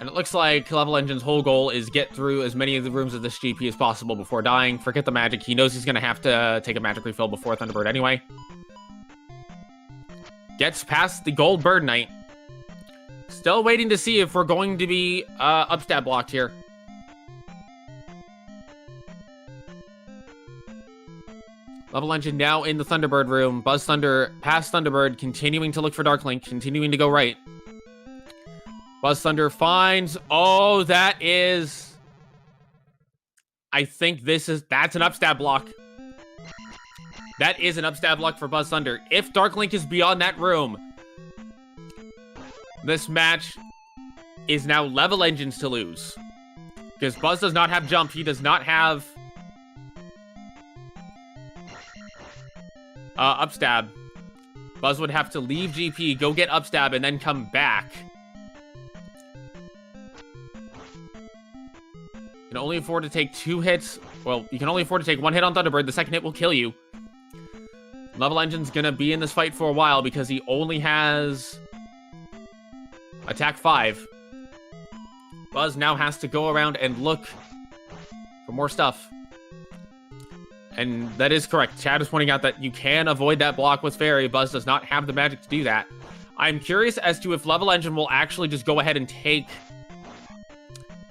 Speaker 2: And it looks like Level Engine's whole goal is get through as many of the rooms of this GP as possible before dying. Forget the magic. He knows he's going to have to take a magic refill before Thunderbird anyway. Gets past the Gold Bird Knight. Still waiting to see if we're going to be upstab blocked here. Level Engine now in the Thunderbird room. BuzzThunder past Thunderbird, continuing to look for Darklink, continuing to go right. BuzzThunder finds... Oh, that is... I think that's an upstab block. That is an upstab block for BuzzThunder. If Darklink is beyond that room... This match is now Level Engine's to lose. Because Buzz does not have jump. He does not have upstab. Buzz would have to leave GP, go get upstab, and then come back. You can only afford to take 2 hits. Well, you can only afford to take 1 hit on Thunderbird. The second hit will kill you. Level Engine's gonna be in this fight for a while because he only has... Attack 5. Buzz now has to go around and look for more stuff. And that is correct. Chad is pointing out that you can avoid that block with Fairy. Buzz does not have the magic to do that. I'm curious as to if Level Engine will actually just go ahead and take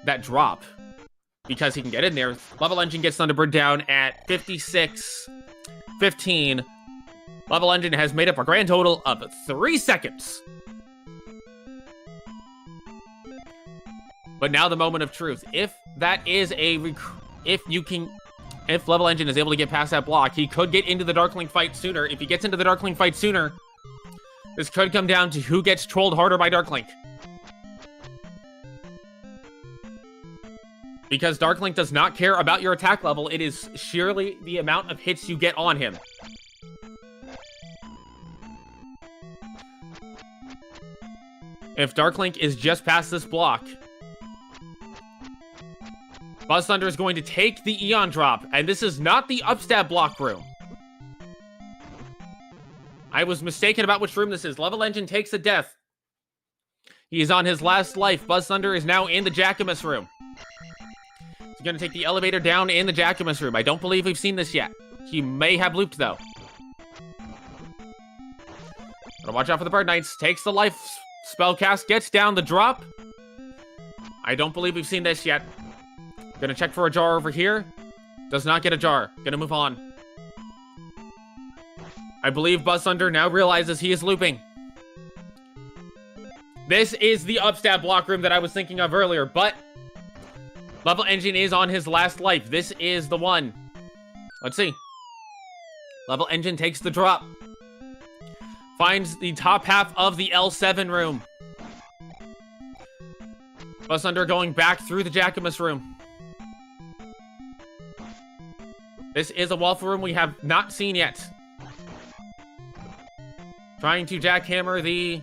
Speaker 2: that drop. Because he can get in there. Level Engine gets Thunderbird down at 56:15. Level Engine has made up a grand total of 3 seconds. But now the moment of truth. If that is if Level Engine is able to get past that block, he could get into the Darkling fight sooner. If he gets into the Darkling fight sooner, this could come down to who gets trolled harder by Darklink. Because Darklink does not care about your attack level. It is sheerly the amount of hits you get on him. If Darklink is just past this block, BuzzThunder is going to take the Eon drop, and this is not the upstab block room. I was mistaken about which room this is. Level Engine takes a death. He is on his last life. BuzzThunder is now in the Jackamus room. He's going to take the elevator down in the Jackamus room. I don't believe we've seen this yet. He may have looped, though. Gotta watch out for the Bird Knights. Takes the life spell cast, gets down the drop. I don't believe we've seen this yet. Gonna check for a jar over here. Does not get a jar. Gonna move on. I believe BuzzThunder now realizes he is looping. This is the upstab block room that I was thinking of earlier, but Level Engine is on his last life. This is the one. Let's see. Level Engine takes the drop. Finds the top half of the L7 room. BuzzThunder going back through the Jackamus room. This is a waffle room we have not seen yet. Trying to jackhammer the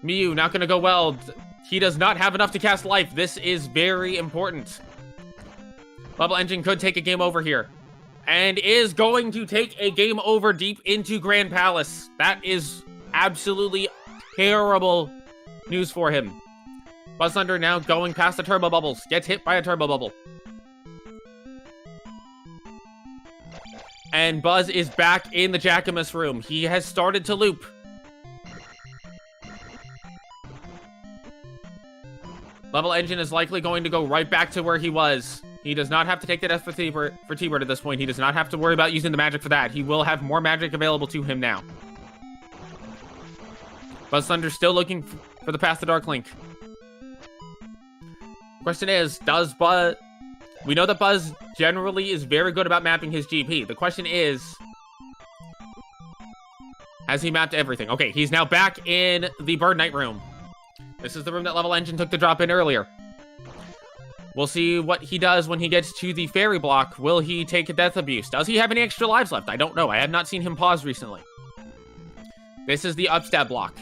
Speaker 2: Mew. Not going to go well. He does not have enough to cast life. This is very important. Level Engine could take a game over here. And is going to take a game over deep into Grand Palace. That is absolutely terrible news for him. BuzzThunder now going past the turbo bubbles. Gets hit by a turbo bubble. And Buzz is back in the Jackamus room. He has started to loop. Level Engine is likely going to go right back to where he was. He does not have to take the death for T-Bird at this point. He does not have to worry about using the magic for that. He will have more magic available to him now. BuzzThunder still looking for the path to Dark Link. Question is, does Buzz... We know that Buzz generally is very good about mapping his GP. The question is... Has he mapped everything? Okay, he's now back in the Bird Knight room. This is the room that levelengine took the drop in earlier. We'll see what he does when he gets to the fairy block. Will he take a death abuse? Does he have any extra lives left? I don't know. I have not seen him pause recently. This is the upstab block.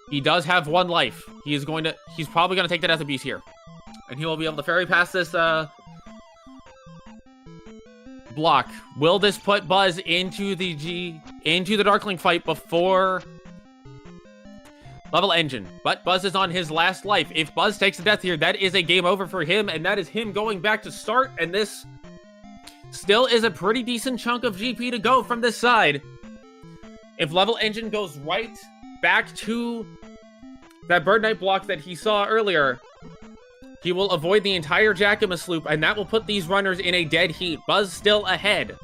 Speaker 2: He does have 1 life. He's probably going to take the death abuse here. And he will be able to fairy past this block. Will this put Buzz into the Dark Link fight before levelengine? But Buzz is on his last life. If Buzz takes a death here, that is a game over for him, and that is him going back to start, and this still is a pretty decent chunk of GP to go from this side. If levelengine goes right back to that Bird Knight block that he saw earlier, he will avoid the entire Jackamus loop, and that will put these runners in a dead heat. Buzz still ahead.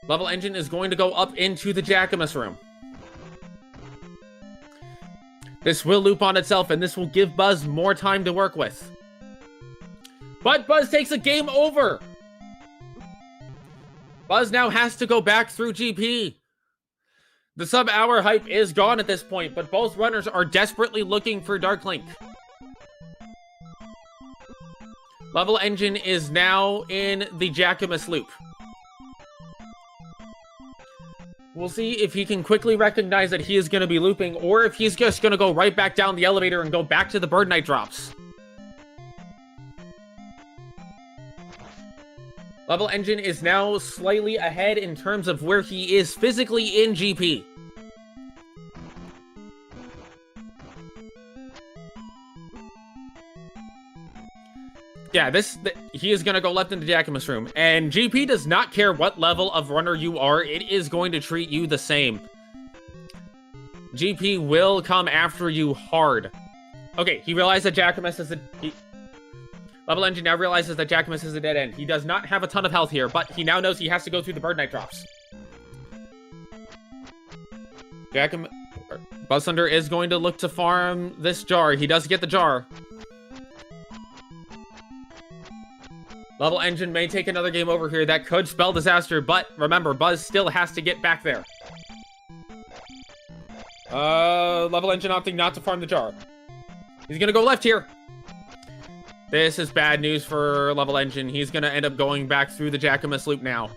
Speaker 2: Levelengine is going to go up into the Jackamus room. This will loop on itself, and this will give Buzz more time to work with. But Buzz takes a game over! Buzz now has to go back through GP. The sub-hour hype is gone at this point, but both runners are desperately looking for Dark Link. Levelengine is now in the Jackamus loop. We'll see if he can quickly recognize that he is going to be looping, or if he's just going to go right back down the elevator and go back to the Bird Knight drops. Levelengine is now slightly ahead in terms of where he is physically in GP. Yeah, he is going to go left into the Jackamus room. And GP does not care what level of runner you are. It is going to treat you the same. GP will come after you hard. Okay, he realized that Jackamus is levelengine now realizes that Jackamus is a dead end. He does not have a ton of health here, but he now knows he has to go through the Bird Knight drops. BuzzThunder is going to look to farm this jar. He does get the jar. Levelengine may take another game over here. That could spell disaster, but remember, Buzz still has to get back there. Levelengine opting not to farm the jar. He's gonna go left here. This is bad news for levelengine. He's gonna end up going back through the Jackamus loop now.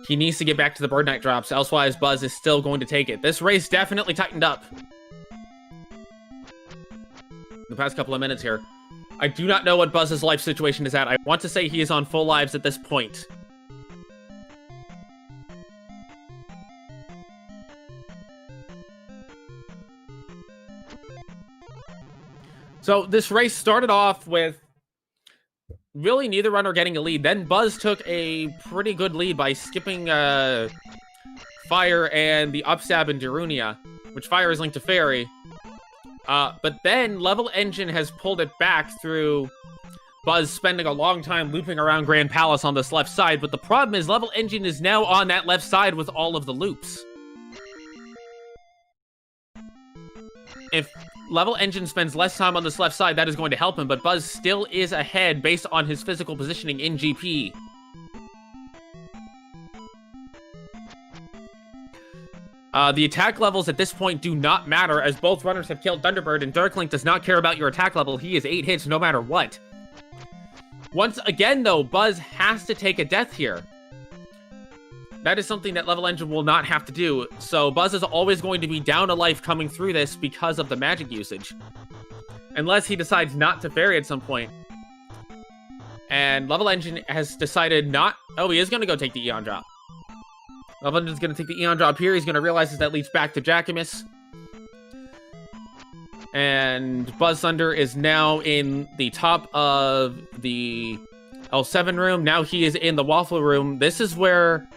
Speaker 2: He needs to get back to the Bird Knight drops, elsewise Buzz is still going to take it. This race definitely tightened up the past couple of minutes here. I do not know what Buzz's life situation is at. I want to say he is on full lives at this point. So this race started off with really neither runner getting a lead. Then Buzz took a pretty good lead by skipping Fire and the upstab in Darunia, which Fire is linked to Fairy. But then levelengine has pulled it back through Buzz spending a long time looping around Grand Palace on this left side. But the problem is levelengine is now on that left side with all of the loops. If levelengine spends less time on this left side, that is going to help him, but Buzz still is ahead based on his physical positioning in GP. The attack levels at this point do not matter, as both runners have killed Thunderbird, and Dark Link does not care about your attack level. He is 8 hits no matter what. Once again, though, Buzz has to take a death here. That is something that levelengine will not have to do, so Buzz is always going to be down a life coming through this because of the magic usage. Unless he decides not to fairy at some point. And levelengine has decided not... Oh, he is going to go take the Eon drop. Levelengine's going to take the Eon drop here. He's going to realize that leads back to Jackamus. And BuzzThunder is now in the top of the L7 room. Now he is in the waffle room. This is where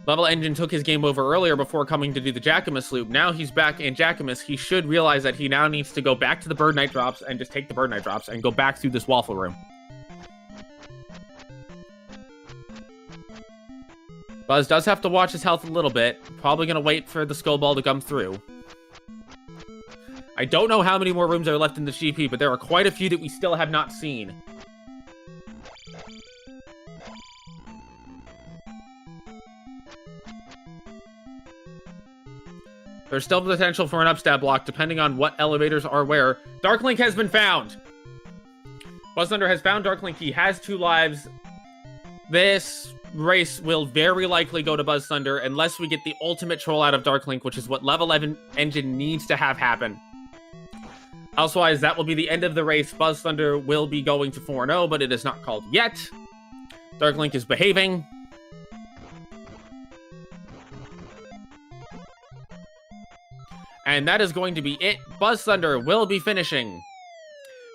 Speaker 2: levelengine took his game over earlier before coming to do the Jackamus loop. Now he's back in Jackamus. He should realize that he now needs to go back to the Bird Knight drops and just take the Bird Knight drops and go back through this waffle room. Buzz does have to watch his health a little bit. Probably going to wait for the skull ball to come through. I don't know how many more rooms are left in the GP, but there are quite a few that we still have not seen. There's still potential for an upstab block, depending on what elevators are where. Dark Link has been found! BuzzThunder has found Dark Link. He has 2 lives. This race will very likely go to BuzzThunder unless we get the ultimate troll out of Dark Link, which is what levelengine needs to have happen. Elsewise, that will be the end of the race. BuzzThunder will be going to 4-0, but it is not called yet. Dark Link is behaving. And that is going to be it. BuzzThunder will be finishing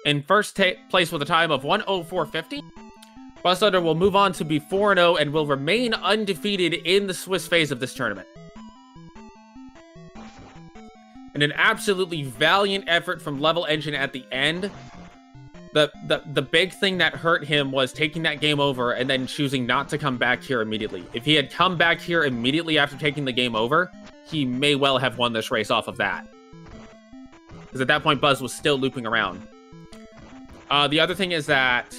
Speaker 2: in first place with a time of 1:04.50. BuzzThunder will move on to be 4-0 and will remain undefeated in the Swiss phase of this tournament. And an absolutely valiant effort from levelengine at the end. The big thing that hurt him was taking that game over and then choosing not to come back here immediately. If he had come back here immediately after taking the game over, he may well have won this race off of that. Because at that point, Buzz was still looping around. The other thing is that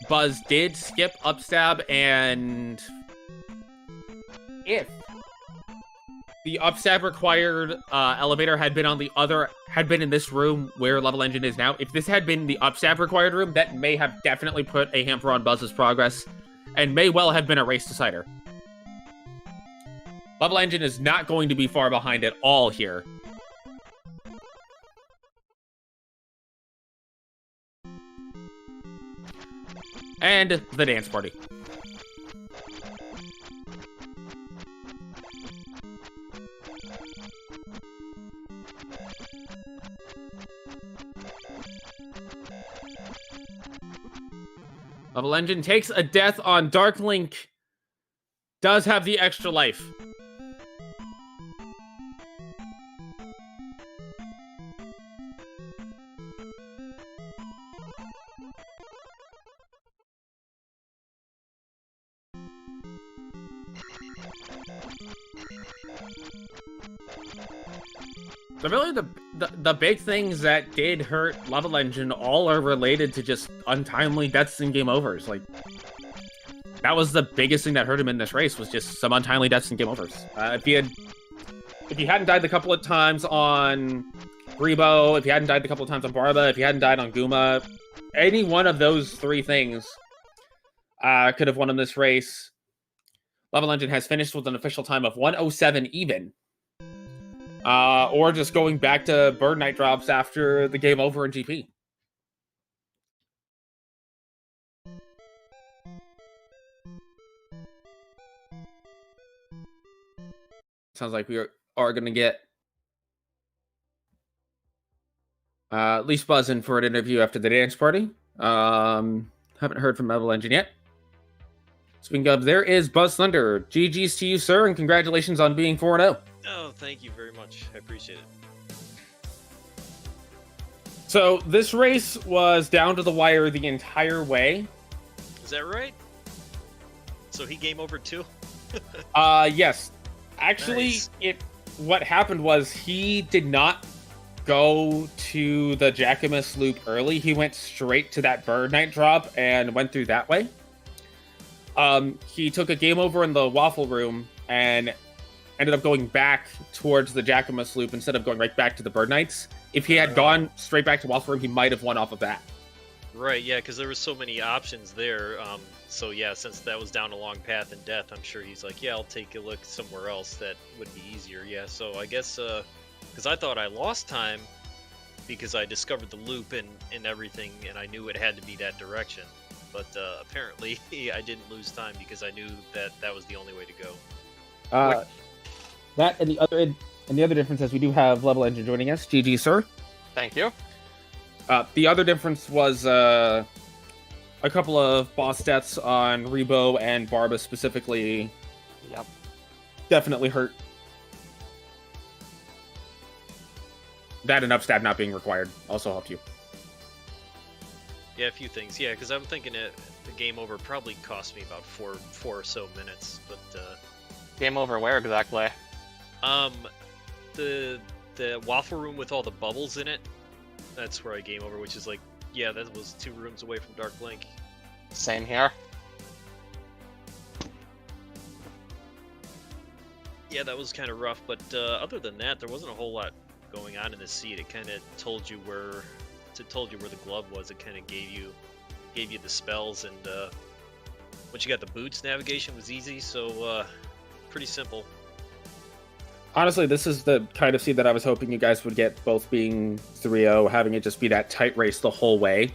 Speaker 2: Buzz did skip upstab, and if the upstab required elevator had been in this room where levelengine is now, if this had been the upstab required room, that may have definitely put a hamper on Buzz's progress and may well have been a race decider. levelengine is not going to be far behind at all here. And the dance party. levelengine takes a death on Dark Link. Does have the extra life. So really, the big things that did hurt levelengine all are related to just untimely deaths and game overs. Like, that was the biggest thing that hurt him in this race, was just some untimely deaths and game overs. If he hadn't died the couple of times on Grebo, if he hadn't died the couple of times on Barba, if he hadn't died on Guma, any one of those 3 things could have won him this race. levelengine has finished with an official time of 1:07 even. Or just going back to Bird Knight drops after the game over in GP. Sounds like we are going to get at least buzzing for an interview after the dance party. Haven't heard from levelengine yet. Speaking of, there is BuzzThunder. GG's to you, sir, and congratulations on being 4-0.
Speaker 3: Oh, thank you very much. I appreciate it.
Speaker 2: So this race was down to the wire the entire way.
Speaker 3: Is that right? So he game over too?
Speaker 2: Yes. Actually,
Speaker 3: Nice.
Speaker 2: What happened was he did not go to the Jackamus loop early. He went straight to that Bird Knight drop and went through that way. He took a game over in the waffle room and ended up going back towards the Jackamus loop instead of going right back to the Bird Knights. If he had gone straight back to waffle room, he might have won off of that.
Speaker 3: Right, yeah, because there were so many options there. So yeah, since that was down a long path in death, I'm sure he's like, yeah, I'll take a look somewhere else that would be easier. Yeah, so I guess, because I thought I lost time because I discovered the loop and everything, and I knew it had to be that direction. But apparently I didn't lose time because I knew that was the only way to go.
Speaker 2: That and the other difference is we do have levelengine joining us. GG, sir.
Speaker 4: Thank you.
Speaker 2: The other difference was a couple of boss deaths on Rebo and Barba specifically.
Speaker 4: Yep.
Speaker 2: Definitely hurt. That and upstab not being required also helped you.
Speaker 3: Yeah, a few things. Yeah, because I'm thinking the game over probably cost me about four or so minutes. But
Speaker 4: Game over where exactly?
Speaker 3: the waffle room with all the bubbles in it. That's where I game over, which is like, yeah, that was 2 rooms away from Dark Link.
Speaker 4: Same here.
Speaker 3: Yeah, that was kind of rough, but other than that, there wasn't a whole lot going on in the seat. It kind of told you where the glove was. It kind of gave you the spells, and once you got the boots, navigation was easy. So pretty simple.
Speaker 2: Honestly, this is the kind of seed that I was hoping you guys would get, both being 3-0, having it just be that tight race the whole way.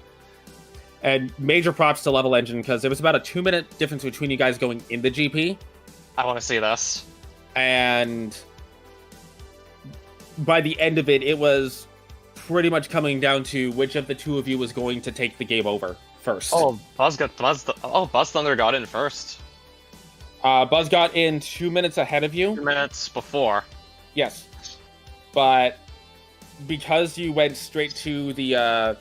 Speaker 2: And major props to Level Engine, because there was about a 2-minute difference between you guys going in the GP.
Speaker 4: I want to see this.
Speaker 2: And by the end of it, it was pretty much coming down to which of the two of you was going to take the game over first.
Speaker 4: BuzzThunder got in first.
Speaker 2: Buzz got in 2 minutes ahead of you.
Speaker 4: 2 minutes before.
Speaker 2: Yes. But because you went straight to the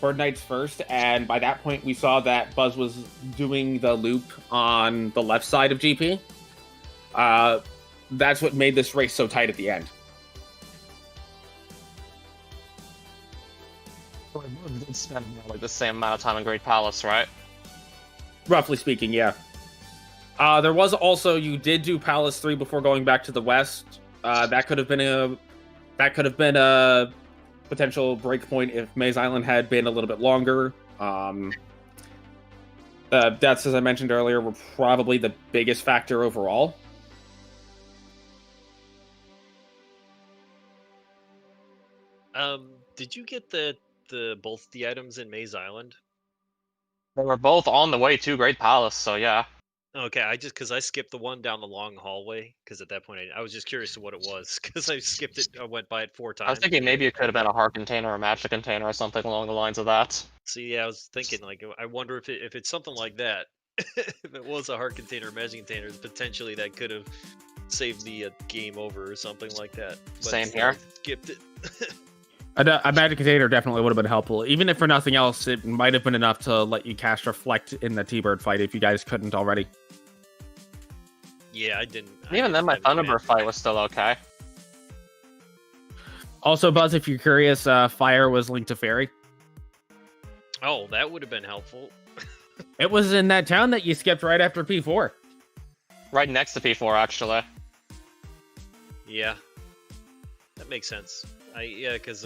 Speaker 2: Bird Knights first, and by that point we saw that Buzz was doing the loop on the left side of GP, that's what made this race so tight at the end.
Speaker 4: We did spend like the same amount of time in Great Palace, right?
Speaker 2: Roughly speaking, yeah. There was also, you did do Palace 3 before going back to the west. That could have been a potential breakpoint if Maze Island had been a little bit longer. Deaths, as I mentioned earlier, were probably the biggest factor overall.
Speaker 3: Did you get both the items in Maze Island?
Speaker 4: They were both on the way to Great Palace, so yeah.
Speaker 3: Okay, because I skipped the one down the long hallway, because at that point I was just curious to what it was, because I skipped it, I went by it 4 times.
Speaker 4: I was thinking maybe it could have been a heart container or a magic container or something along the lines of that.
Speaker 3: See, yeah, I was thinking, like, I wonder if it's something like that. If it was a heart container or magic container, potentially that could have saved the game over or something like that. But
Speaker 4: Same here.
Speaker 3: I skipped it.
Speaker 2: A magic container definitely would have been helpful. Even if for nothing else, it might have been enough to let you cast Reflect in the T-Bird fight if you guys couldn't already.
Speaker 3: Yeah, I didn't.
Speaker 4: Even then, my Thunderbird fight was still okay.
Speaker 2: Also, Buzz, if you're curious, Fire was linked to Fairy.
Speaker 3: Oh, that would have been helpful.
Speaker 2: It was in that town that you skipped right after P4.
Speaker 4: Right next to P4, actually.
Speaker 3: Yeah, that makes sense. Because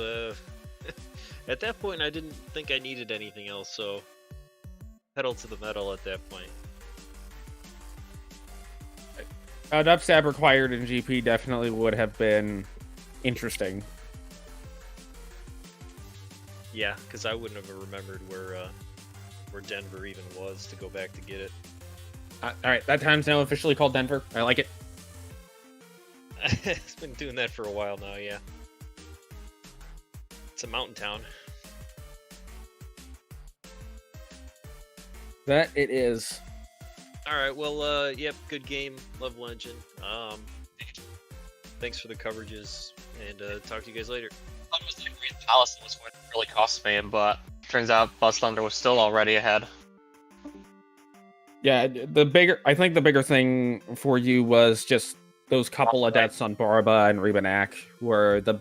Speaker 3: at that point I didn't think I needed anything else, so pedal to the metal at that point.
Speaker 2: An upstab required in GP definitely would have been interesting.
Speaker 3: Yeah, because I wouldn't have remembered where Denver even was to go back to get it.
Speaker 2: All right, that town's now officially called Denver. I like it.
Speaker 3: It's been doing that for a while now, yeah. It's a mountain town.
Speaker 2: That it is.
Speaker 3: Alright, well, yep, good game. Level Engine. Thanks for the coverages, and talk to you guys later.
Speaker 4: I thought it was like Great Palace that was going to really cost me, but turns out BuzzThunder was still already ahead.
Speaker 2: Yeah, I think the bigger thing for you was just those couple of deaths on Barba and Rebanak were the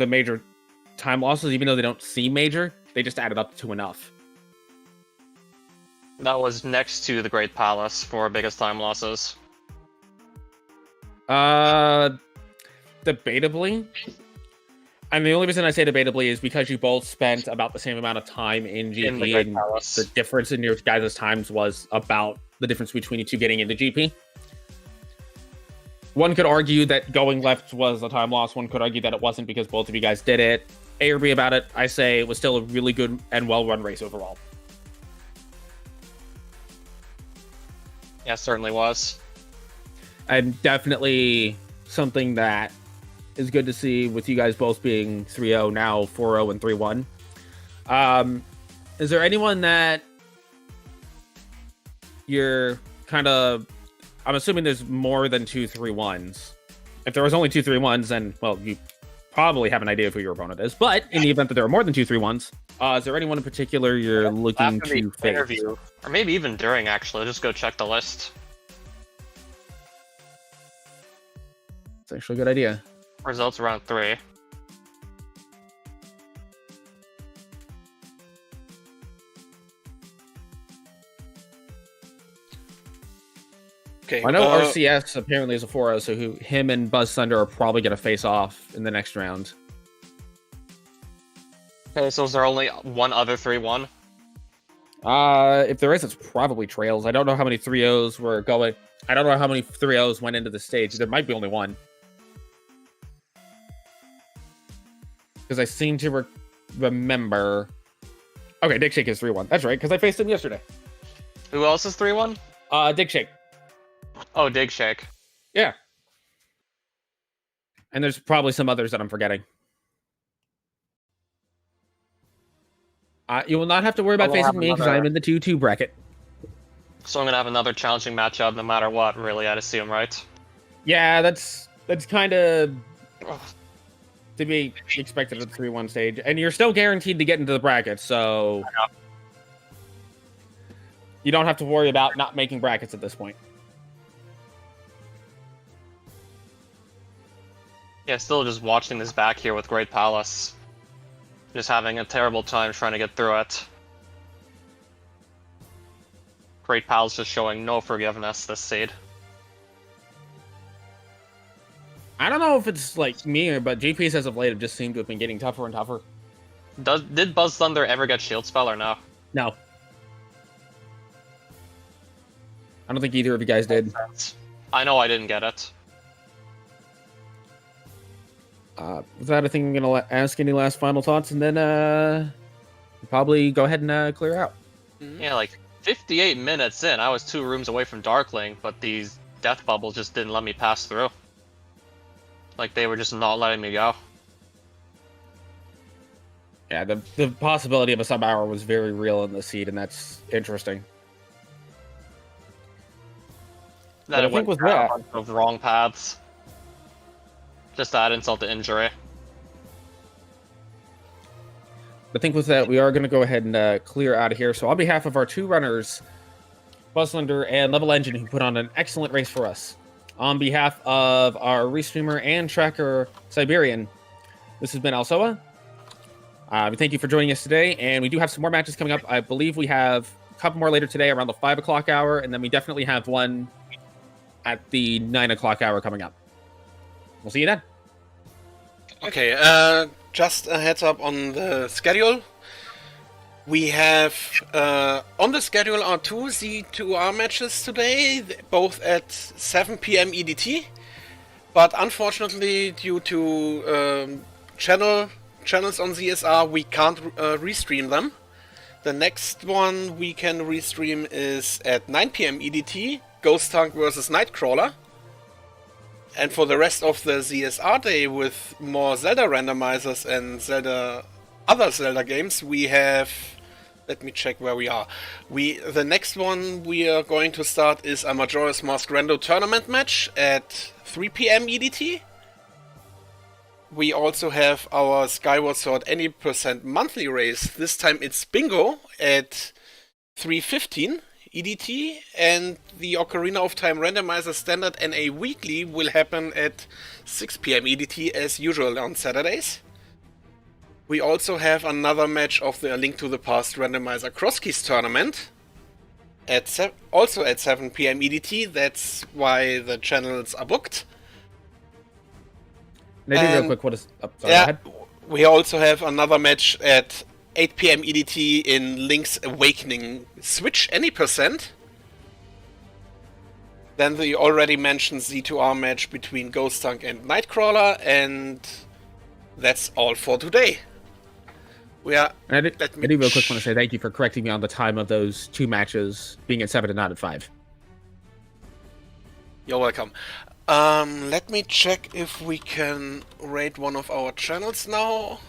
Speaker 2: major time losses, even though they don't seem major, they just added up to enough.
Speaker 4: That was next to the Great Palace for biggest time losses.
Speaker 2: Debatably. And the only reason I say debatably is because you both spent about the same amount of time in GP, and the difference in your guys' times was about the difference between you two getting into GP. One could argue that going left was a time loss. One could argue that it wasn't because both of you guys did it. A or B about it, I say it was still a really good and well-run race overall.
Speaker 4: Yeah, it certainly was.
Speaker 2: And definitely something that is good to see with you guys both being 3-0 now, 4-0 and 3-1. Is there anyone that you're kind of... I'm assuming there's more than 2 3-1s. If there was only 2 3-1s, then, well, you probably have an idea of who your opponent is. But in the event that there are more than 2 3-1s, is there anyone in particular you're looking to face?
Speaker 4: Interview, or maybe even during, actually. Just go check the list.
Speaker 2: It's actually a good idea.
Speaker 4: Results round 3.
Speaker 1: Okay.
Speaker 2: I know RCS apparently is a 4-0, so him and BuzzThunder are probably going to face off in the next round.
Speaker 4: Okay, so is there only one other 3-1?
Speaker 2: If there is, it's probably Trails. I don't know how many 3-0s were going. I don't know how many 3-0s went into the stage. There might be only one. Because I seem to remember... Okay, Dick Shake is 3-1. That's right, because I faced him yesterday.
Speaker 4: Who else is 3-1?
Speaker 2: Dick Shake.
Speaker 4: Oh, Dig Shake.
Speaker 2: Yeah. And there's probably some others that I'm forgetting. You will not have to worry about facing me because I'm in the 2-2 bracket.
Speaker 4: So I'm going to have another challenging matchup no matter what, really, I'd assume, right?
Speaker 2: Yeah, that's kind of to be expected at the 3-1 stage. And you're still guaranteed to get into the bracket, so you don't have to worry about not making brackets at this point.
Speaker 4: Yeah, still just watching this back here with Great Palace. Just having a terrible time trying to get through it. Great Palace just showing no forgiveness this seed.
Speaker 2: I don't know if it's like me, but GPs as of late have just seemed to have been getting tougher and tougher.
Speaker 4: Did BuzzThunder ever get Shield Spell or no?
Speaker 2: No. I don't think either of you guys did.
Speaker 4: I know I didn't get it.
Speaker 2: With that, I think I'm going to ask any last final thoughts, and then probably go ahead and clear out.
Speaker 4: Yeah, like 58 minutes in, I was 2 rooms away from Darkling, but these death bubbles just didn't let me pass through. Like, they were just not letting me go.
Speaker 2: Yeah, the possibility of a sub-hour was very real in the seed, and that's interesting.
Speaker 4: That
Speaker 2: I think with that,
Speaker 4: a bunch of wrong paths. Just to add insult to injury.
Speaker 2: I think with that, we are going to go ahead and clear out of here. So on behalf of our 2 runners, BuzzThunder and levelengine, who put on an excellent race for us, on behalf of our restreamer and tracker, Siberian, this has been Alsoa. We thank you for joining us today, and we do have some more matches coming up. I believe we have a couple more later today around the 5 o'clock hour, and then we definitely have one at the 9 o'clock hour coming up. We'll see you then.
Speaker 1: Okay, just a heads up on the schedule. We have on the schedule are 2 Z2R matches today, both at 7 PM EDT. But unfortunately, due to channels on ZSR, we can't restream them. The next one we can restream is at 9 PM EDT, Ghost Tank versus Nightcrawler. And for the rest of the ZSR day, with more Zelda randomizers and other Zelda games, we have... Let me check where we are. The next one we are going to start is a Majora's Mask Rando tournament match at 3 PM EDT. We also have our Skyward Sword Any % monthly race. This time it's Bingo at 3:15 EDT, and the Ocarina of Time Randomizer Standard NA Weekly will happen at 6 PM EDT as usual on Saturdays. We also have another match of the A Link to the Past Randomizer Crosskeys tournament also at 7 PM EDT. That's why the channels are booked.
Speaker 2: Maybe real quick, what is up? Sorry,
Speaker 1: yeah, we also have another match at 8 PM EDT in Link's Awakening Switch Any %. Then the already mentioned Z2R match between Ghost Tank and Nightcrawler, and that's all for today.
Speaker 2: I do real quick want to say thank you for correcting me on the time of those 2 matches being at 7 and not at 5.
Speaker 1: You're welcome. Let me check if we can raid one of our channels now.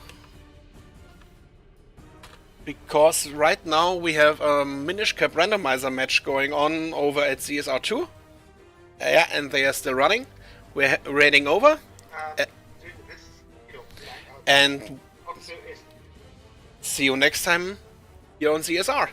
Speaker 1: Because right now we have a Minish Cap Randomizer match going on over at CSR2. Yeah, and they are still running. We're raiding over. And see you next time here on CSR.